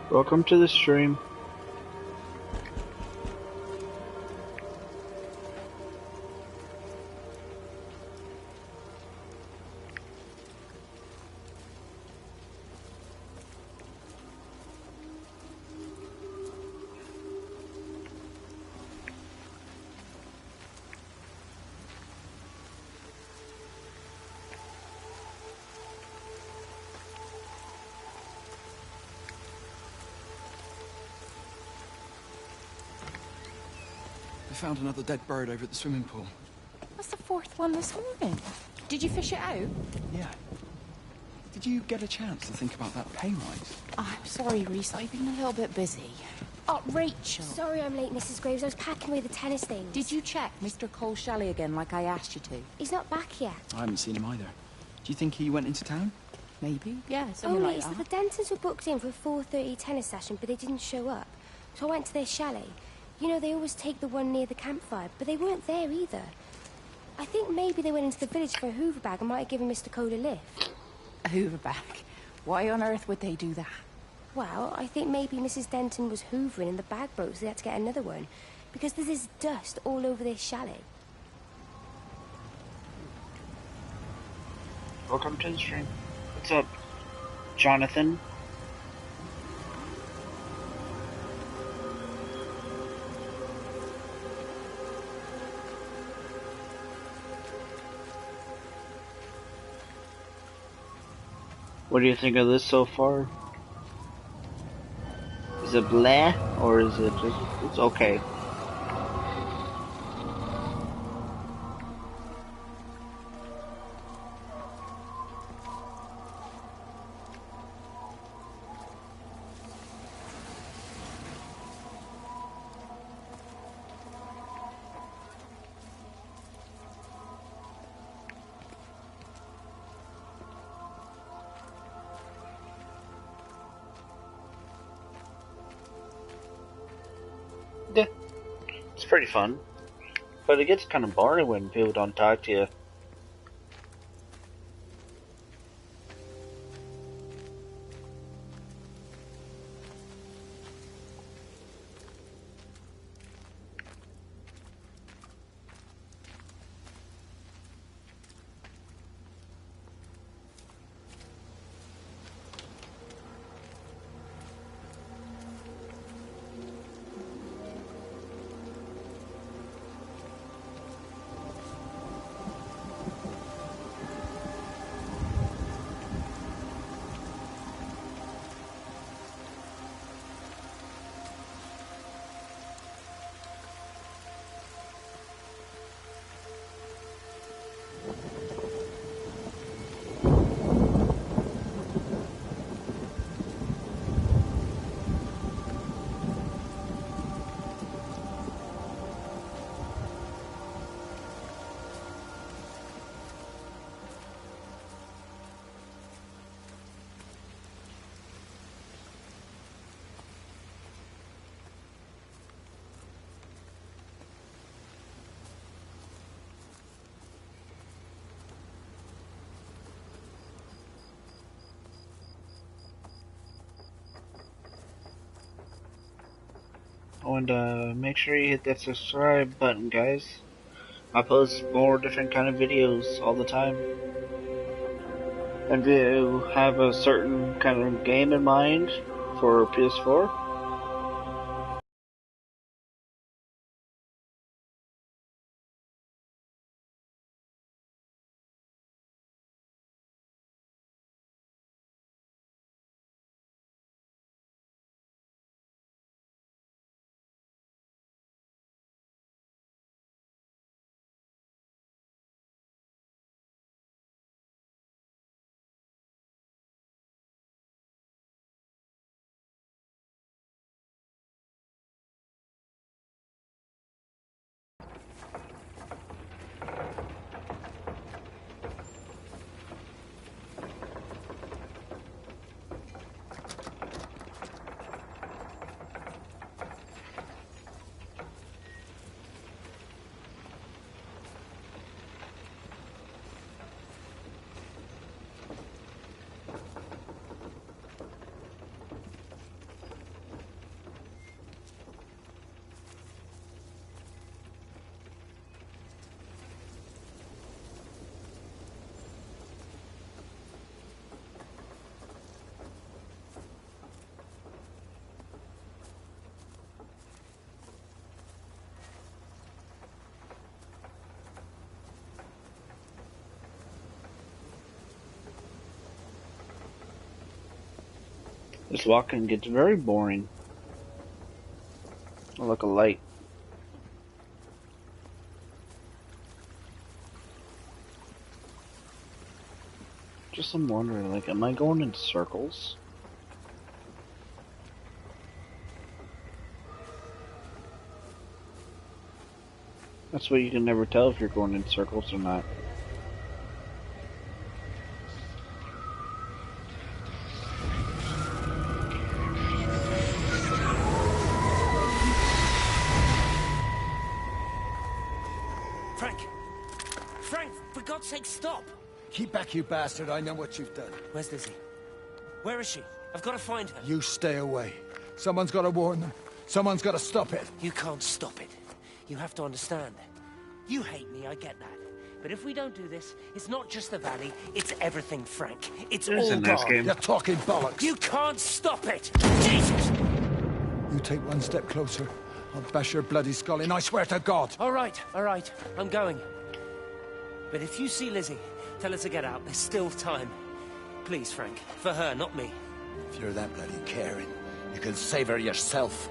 Welcome to the stream. I found another dead bird over at the swimming pool. That's the fourth one this morning. Did you fish it out? Yeah. Did you get a chance to think about that pay rise? Oh, I'm sorry, Reese. I've been a little bit busy. Oh, Rachel. Sorry I'm late, Mrs. Graves. I was packing away the tennis things. Did you check Mr. Cole's chalet again like I asked you to? He's not back yet. I haven't seen him either. Do you think he went into town? Maybe. Yeah, Oh, something like so that. the Dentons were booked in for a 4:30 tennis session, but they didn't show up. So I went to their chalet. You know, they always take the one near the campfire, but they weren't there either. I think maybe they went into the village for a hoover bag and might have given Mr. Cole a lift. A hoover bag? Why on earth would they do that? Well, I think maybe Mrs. Denton was hoovering and the bag broke, so they had to get another one. Because there's this dust all over this chalet. Welcome to the stream. What's up, Jonathan? What do you think of this so far? Is it blah, or is it just, it's okay? Yeah, it's pretty fun. But it gets kind of boring when people don't talk to you. And make sure you hit that subscribe button, guys. I post more different kind of videos all the time. And if you have a certain kind of game in mind for PS4, This walking gets very boring. Oh, look, a light. Just I'm wondering, like, am I going in circles? That's what you can never tell if you're going in circles or not. Frank, for God's sake, stop! Keep back, you bastard. I know what you've done. Where's Lizzie? Where is she? I've got to find her. You stay away. Someone's got to warn them. Someone's got to stop it. You can't stop it. You have to understand. You hate me, I get that. But if we don't do this, it's not just the valley, it's everything, Frank. It's all gone. You're talking bollocks. You can't stop it! Jesus! You take one step closer, I'll bash your bloody skull in, I swear to God. All right, I'm going. But if you see Lizzie, tell her to get out. There's still time. Please, Frank. For her, not me. If you're that bloody caring, you can save her yourself.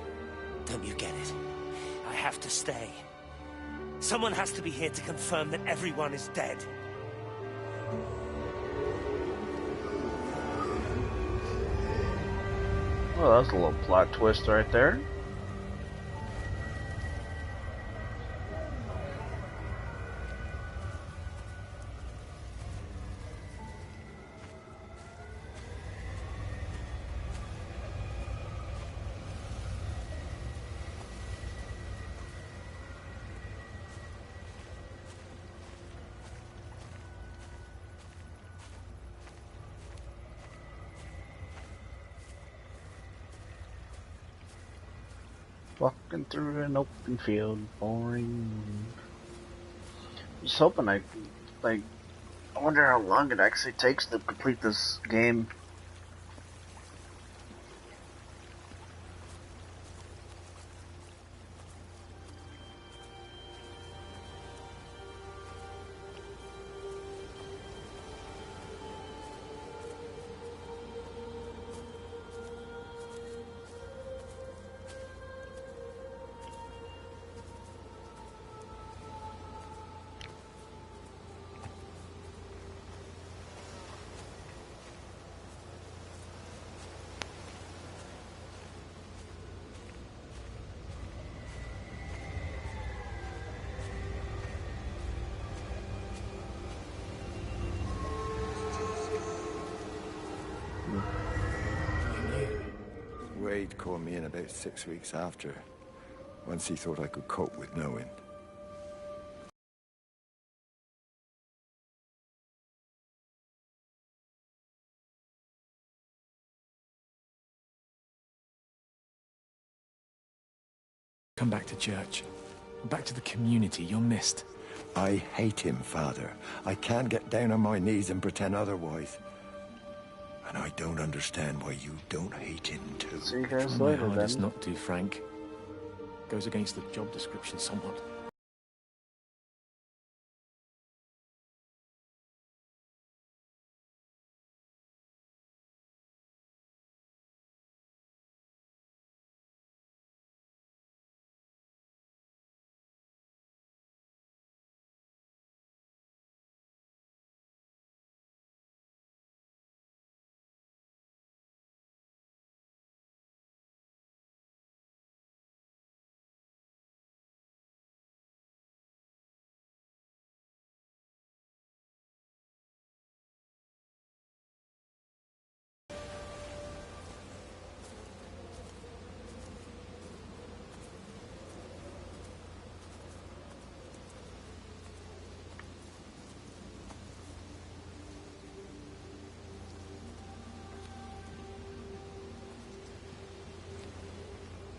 Don't you get it? I have to stay. Someone has to be here to confirm that everyone is dead. Well, that's a little plot twist right there. Walking through an open field, boring. Just hoping I wonder how long it actually takes to complete this game. Wade called me in about 6 weeks after, once he thought I could cope with knowing. Come back to church. Back to the community. You're missed. I hate him, Father. I can't get down on my knees and pretend otherwise. And I don't understand why you don't hate him too. See you guys My later, hardest then. not to, Frank. Goes against the job description somewhat.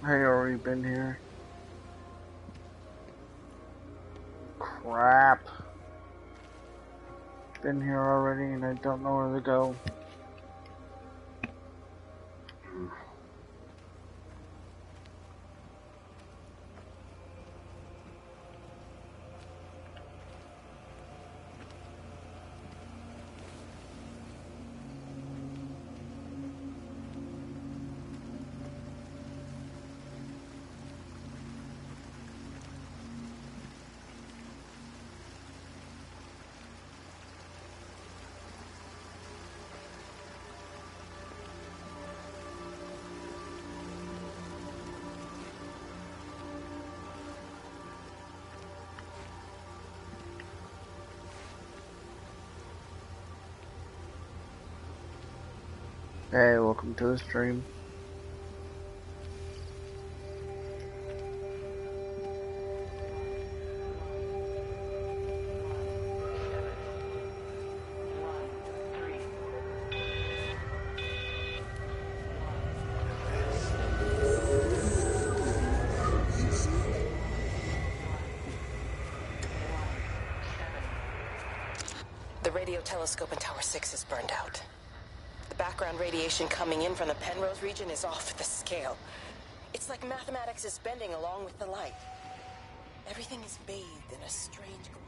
I already been here. Crap. Been here already and I don't know where to go. Hey, welcome to the stream. The radio telescope in Tower 6 is burned out. The background radiation coming in from the Penrose region is off the scale. It's like mathematics is bending along with the light. Everything is bathed in a strange glow.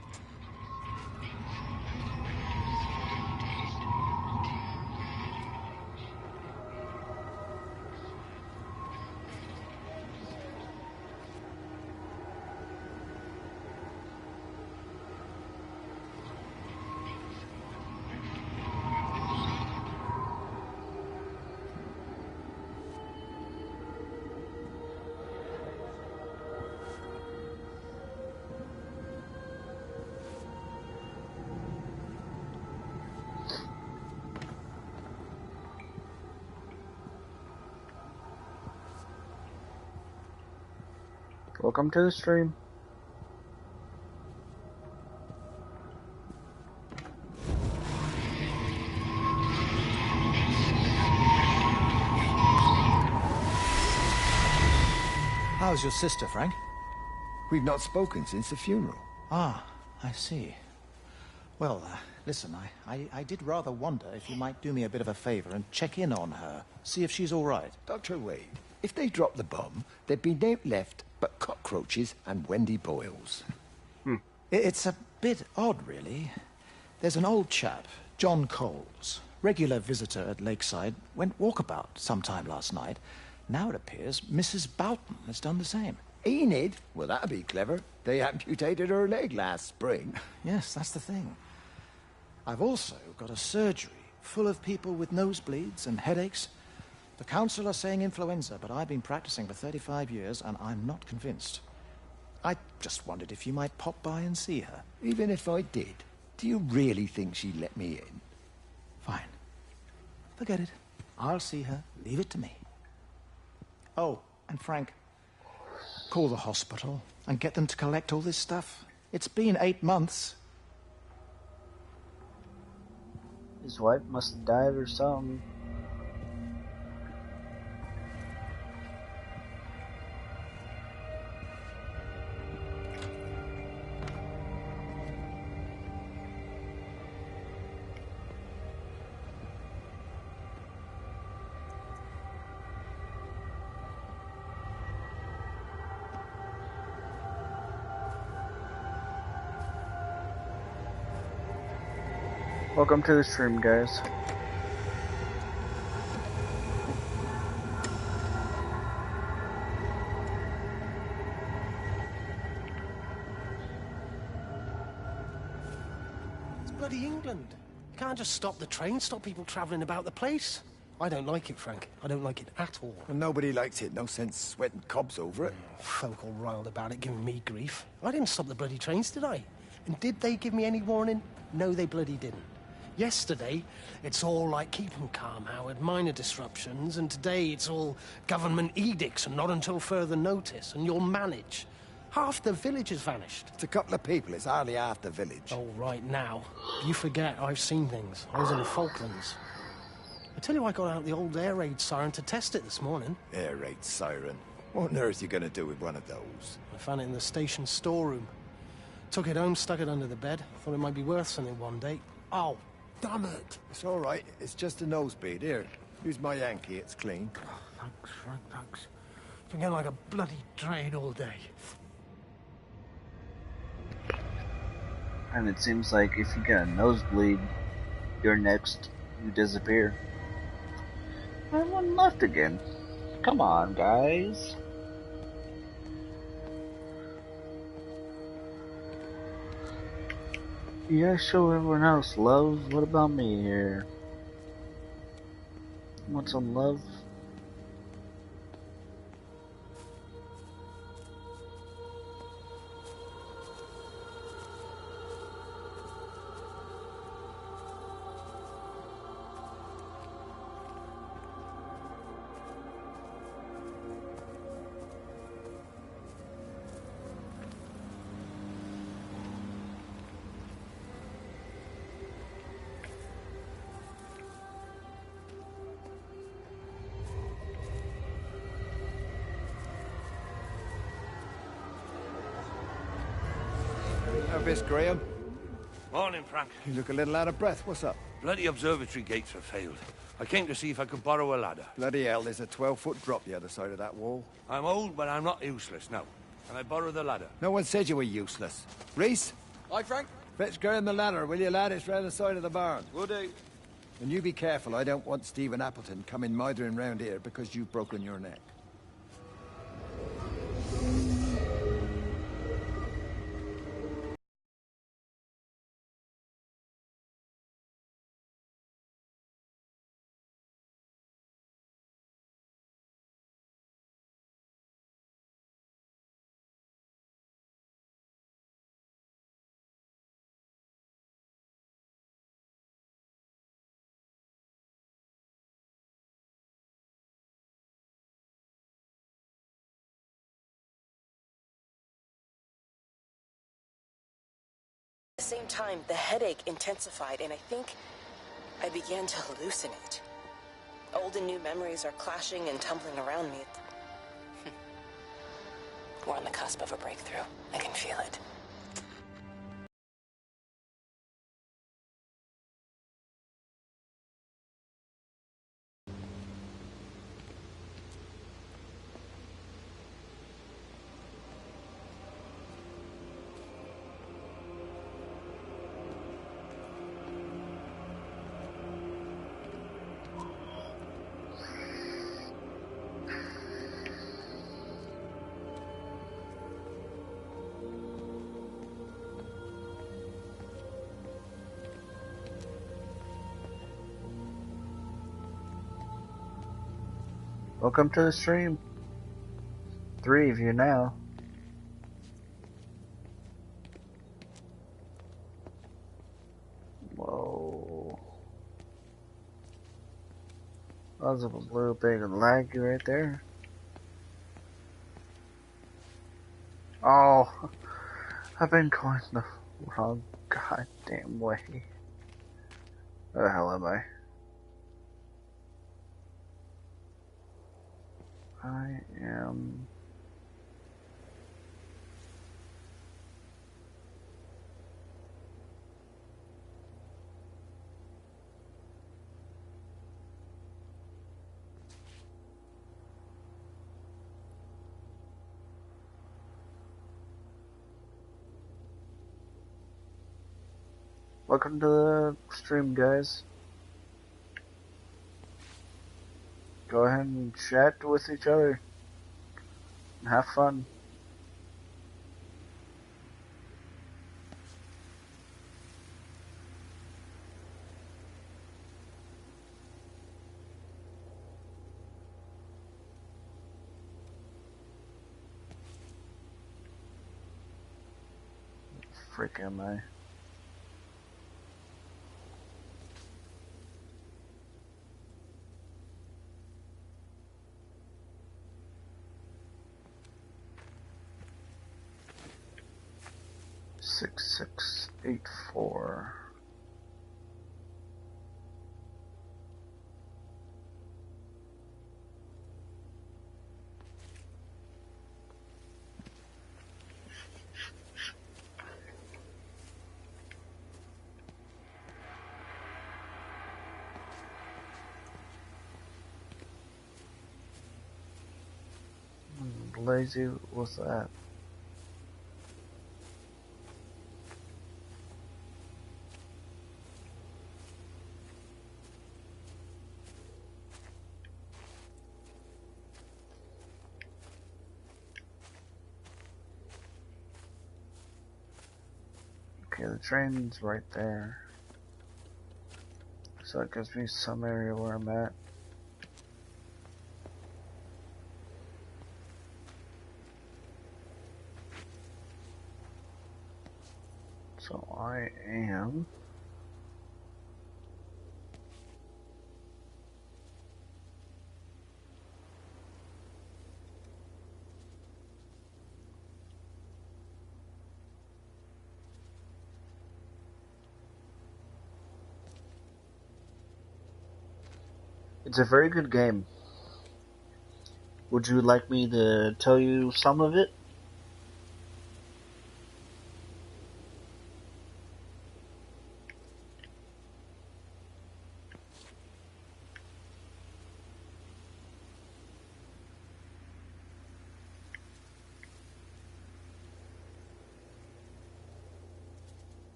Welcome to the stream. How's your sister, Frank? We've not spoken since the funeral. Ah, I see. Well, listen, I did rather wonder if you might do me a bit of a favor and check in on her, see if she's all right. Dr. Wade, if they dropped the bomb, there'd be no left but cockroaches and Wendy Boyles. It's a bit odd, really. There's an old chap, John Coles, regular visitor at Lakeside, went walkabout sometime last night. Now it appears Mrs. Boughton has done the same. Enid? Well, that'd be clever. They amputated her leg last spring. Yes, that's the thing. I've also got a surgery full of people with nosebleeds and headaches. The council are saying influenza, but I've been practicing for 35 years and I'm not convinced. I just wondered if you might pop by and see her. Even if I did, do you really think she'd let me in? Fine. Forget it. I'll see her. Leave it to me. Oh, and Frank, call the hospital and get them to collect all this stuff. It's been 8 months. His wife must have died or something. Welcome to the stream, guys. It's bloody England. You can't just stop the train, stop people travelling about the place. I don't like it, Frank. I don't like it at all. Well, nobody likes it. No sense sweating cobs over it. Folk all riled about it, giving me grief. I didn't stop the bloody trains, did I? And did they give me any warning? No, they bloody didn't. Yesterday, it's all like, keep 'em calm, Howard, minor disruptions, and today it's all government edicts and not until further notice, and you'll manage. Half the village has vanished. It's a couple of people. It's hardly half the village. Oh, right now. You forget I've seen things. I was in the Falklands. I tell you, I got out the old air raid siren to test it this morning. Air raid siren? What on earth are you going to do with one of those? I found it in the station storeroom. Took it home, stuck it under the bed. Thought it might be worth something one day. Oh, damn it. It's all right. It's just a nosebleed. Here, use my Yankee. It's clean. Oh, thanks, Frank, thanks. Been getting like a bloody drain all day. And it seems like if you get a nosebleed, you're next. You disappear. Everyone left again. Come on, guys. Yeah, show everyone else love. What about me here? Want some love? Jarvis, Graham. Morning, Frank. You look a little out of breath. What's up? Bloody observatory gates have failed. I came to see if I could borrow a ladder. Bloody hell, there's a 12-foot drop the other side of that wall. I'm old, but I'm not useless now. Can I borrow the ladder? No one said you were useless. Reese? Hi, Frank. Fetch Graham the ladder, will you, lad? It's round the side of the barn. Will do. And you be careful. I don't want Stephen Appleton coming mithering round here because you've broken your neck. At the same time, the headache intensified, and I think I began to hallucinate. Old and new memories are clashing and tumbling around me. We're on the cusp of a breakthrough. I can feel it. Welcome to the stream. 3 of you now. Whoa. That was a little bit laggy right there. Oh, I've been going the wrong goddamn way. Where the hell am I? I am... Welcome to the stream, guys. Go ahead and chat with each other and have fun. Frick am I? Six, 6, 8, 4. Lazy, what's that? Okay, the train's right there. So it gives me some area where I'm at. So I am... It's a very good game. Would you like me to tell you some of it?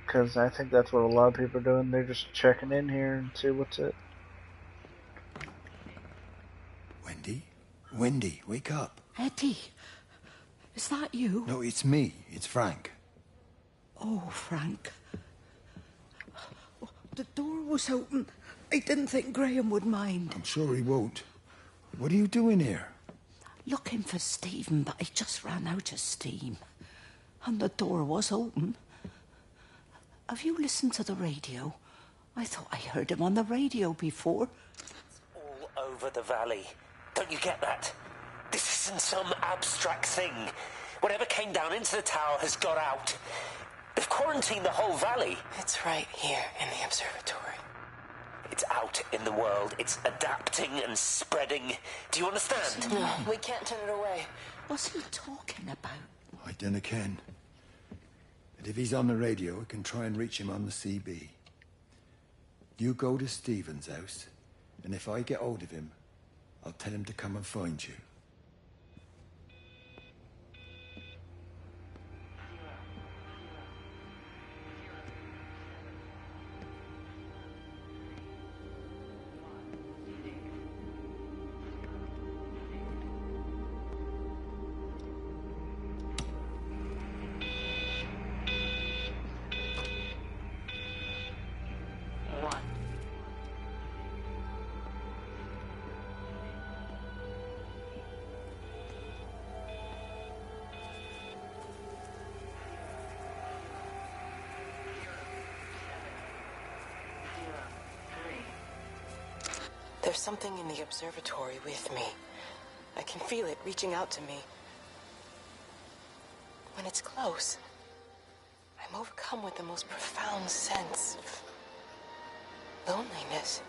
Because I think that's what a lot of people are doing. They're just checking in here and see what's it. Wendy? Wendy, wake up. Eddie, is that you? No, it's me. It's Frank. Oh, Frank. The door was open. I didn't think Graham would mind. I'm sure he won't. What are you doing here? Looking for Stephen, but I just ran out of steam. And the door was open. Have you listened to the radio? I thought I heard him on the radio before. All over the valley. Don't you get that? This isn't some abstract thing. Whatever came down into the tower has got out. They've quarantined the whole valley. It's right here in the observatory. It's out in the world. It's adapting and spreading. Do you understand? No, we can't turn it away. What's he talking about? I dunno ken. But if he's on the radio, I can try and reach him on the CB. You go to Stephen's house, and if I get hold of him, I'll tell him to come and find you. There's something in the observatory with me. I can feel it reaching out to me. When it's close, I'm overcome with the most profound sense of loneliness.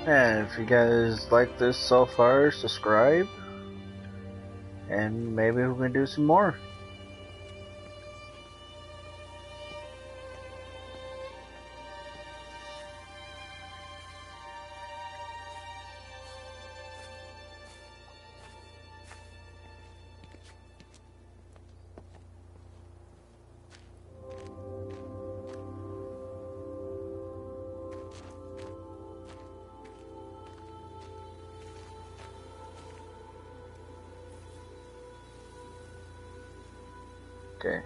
And if you guys like this so far, subscribe. And maybe we can do some more. Okay.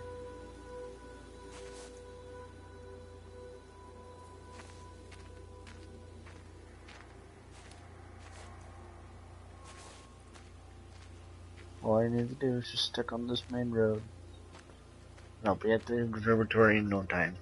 All I need to do is just stick on this main road. And I'll be at the observatory in no time.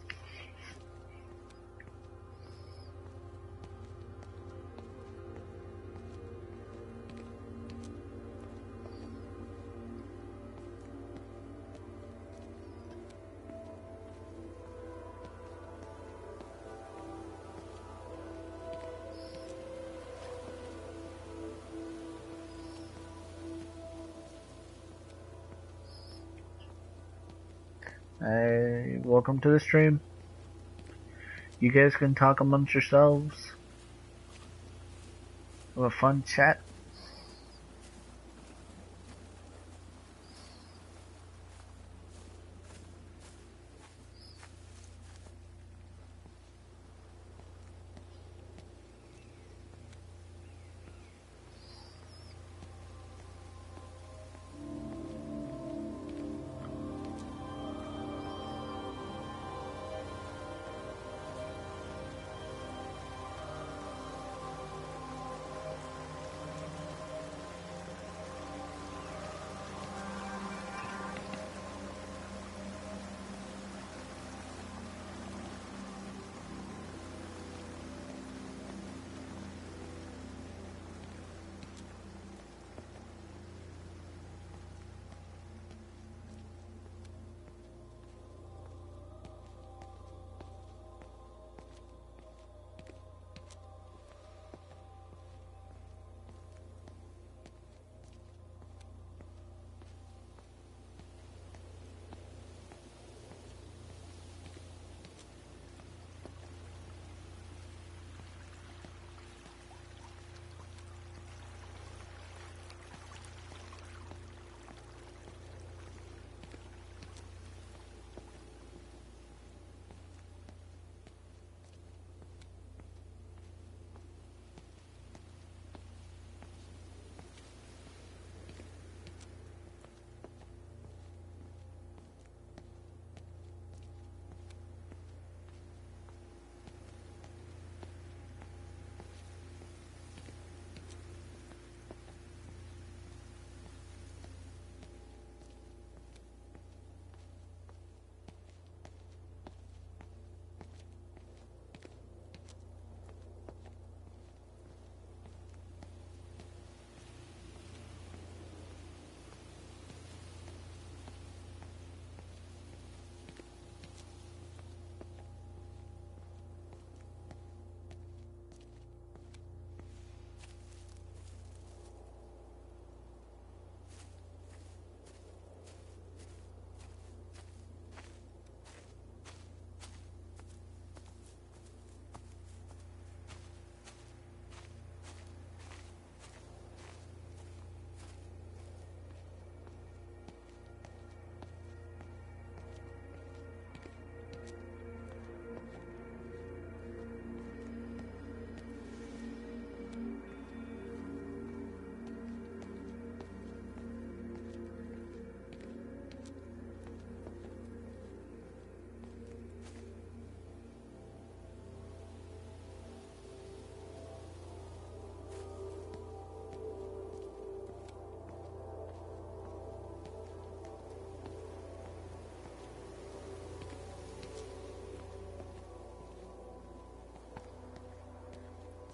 Hey, welcome to the stream. You guys can talk amongst yourselves. Have a fun chat.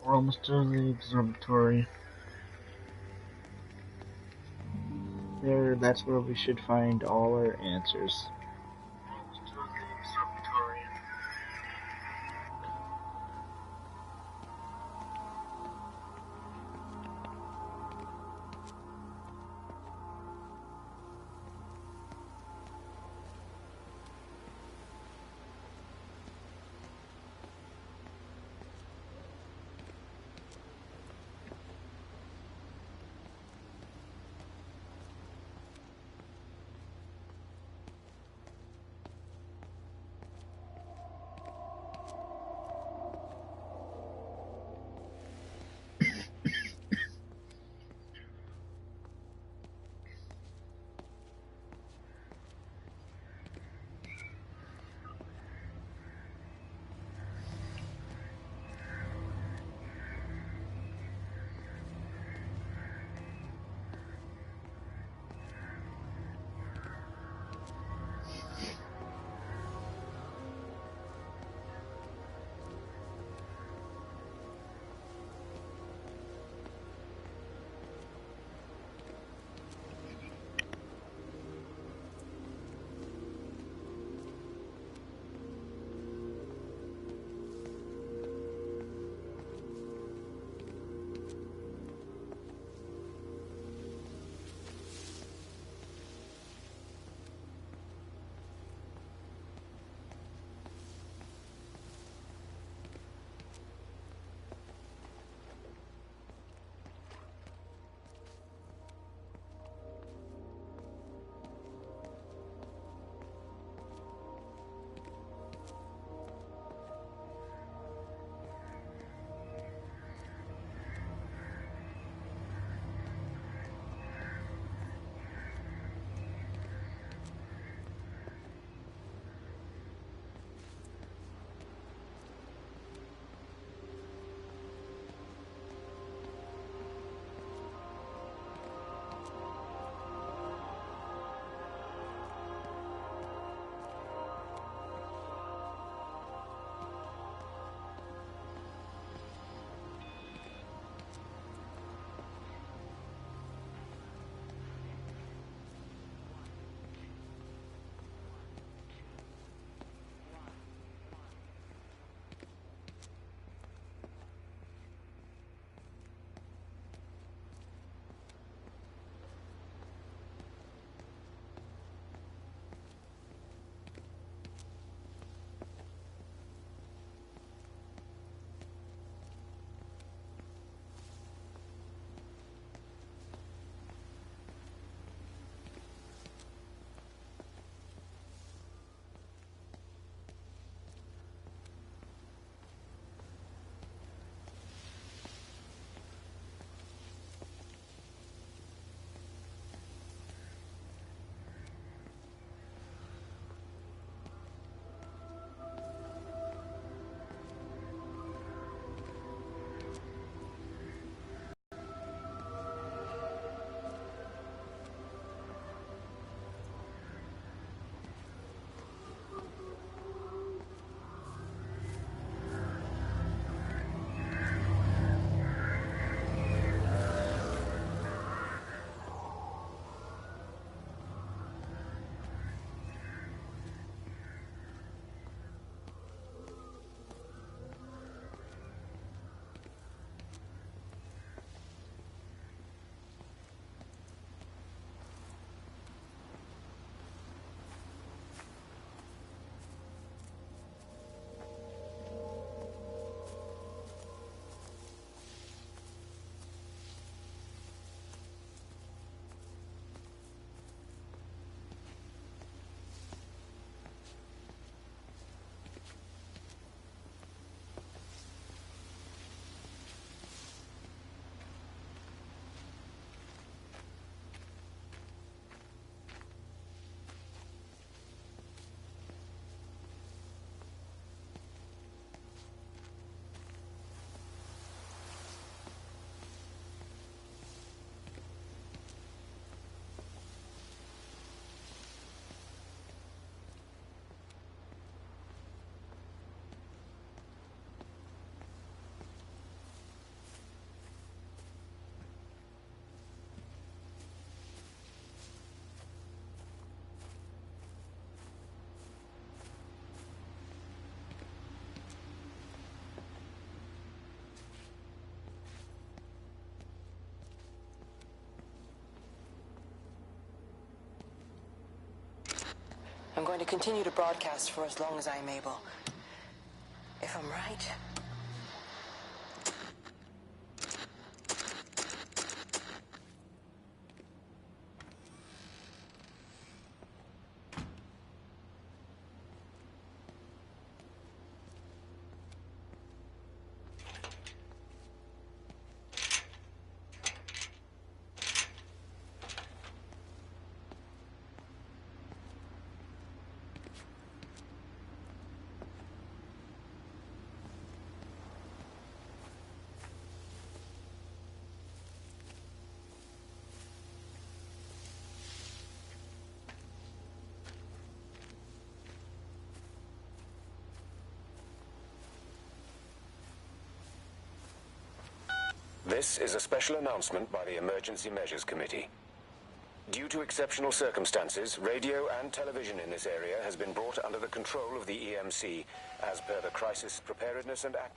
We're almost to the observatory. There, that's where we should find all our answers. Almost to the observatory. I'm going to continue to broadcast for as long as I'm able. If I'm right... This is a special announcement by the Emergency Measures Committee. Due to exceptional circumstances, radio and television in this area has been brought under the control of the EMC, as per the Crisis Preparedness and Act.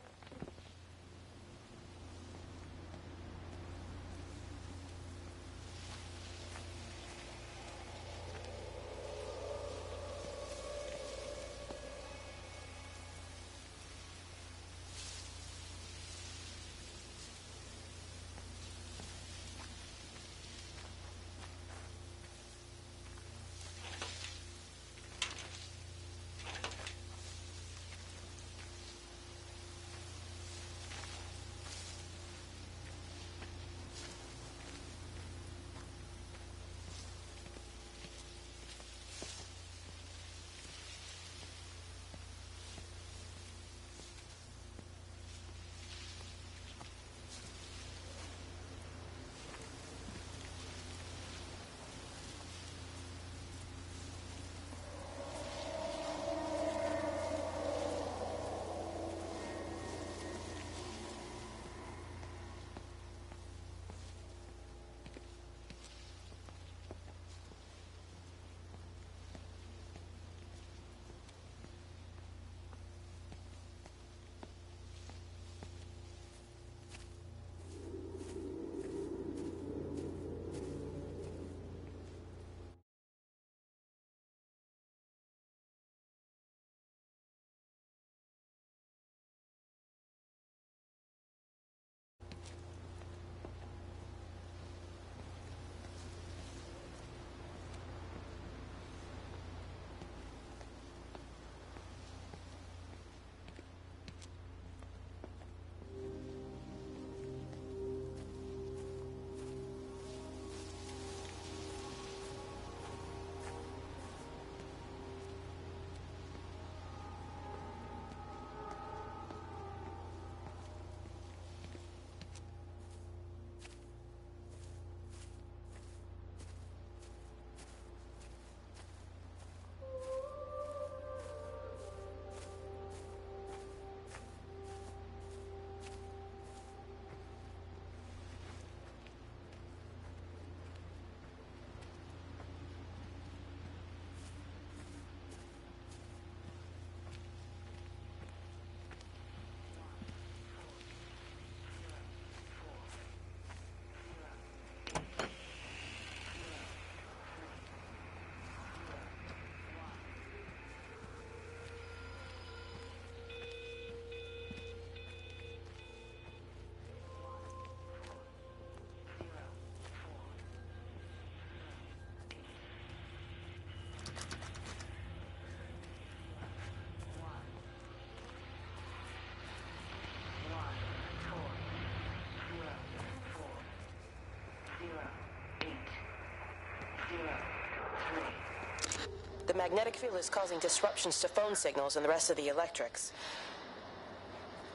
The magnetic field is causing disruptions to phone signals and the rest of the electrics.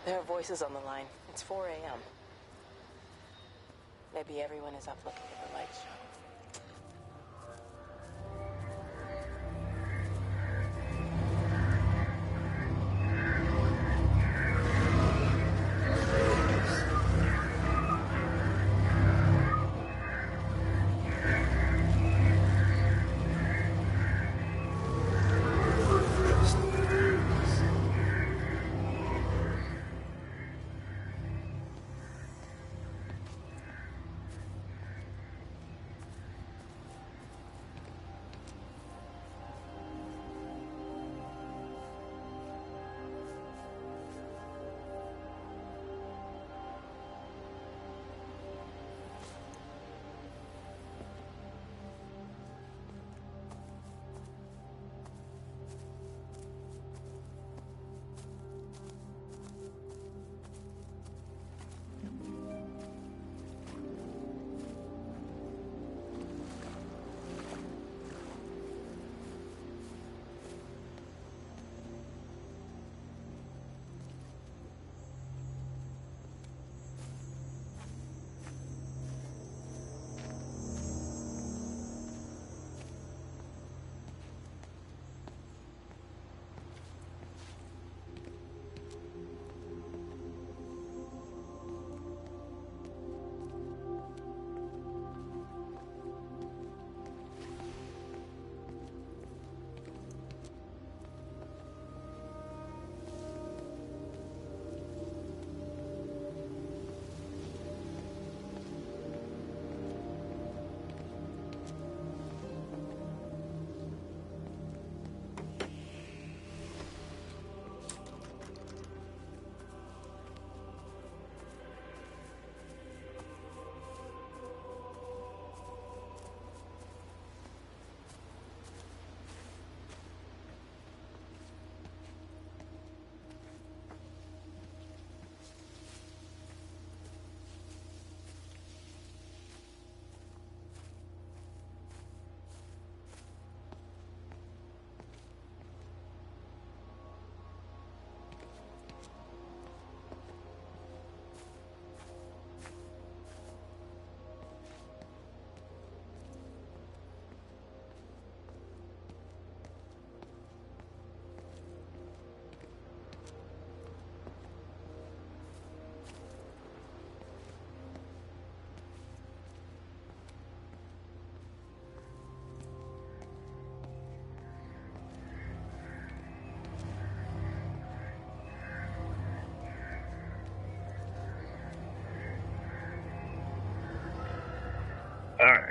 There are voices on the line. It's 4 a.m. Maybe everyone is up looking at the lights show.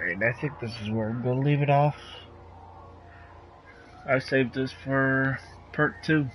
Alright, I think this is where I'm going to leave it off. I saved this for part 2.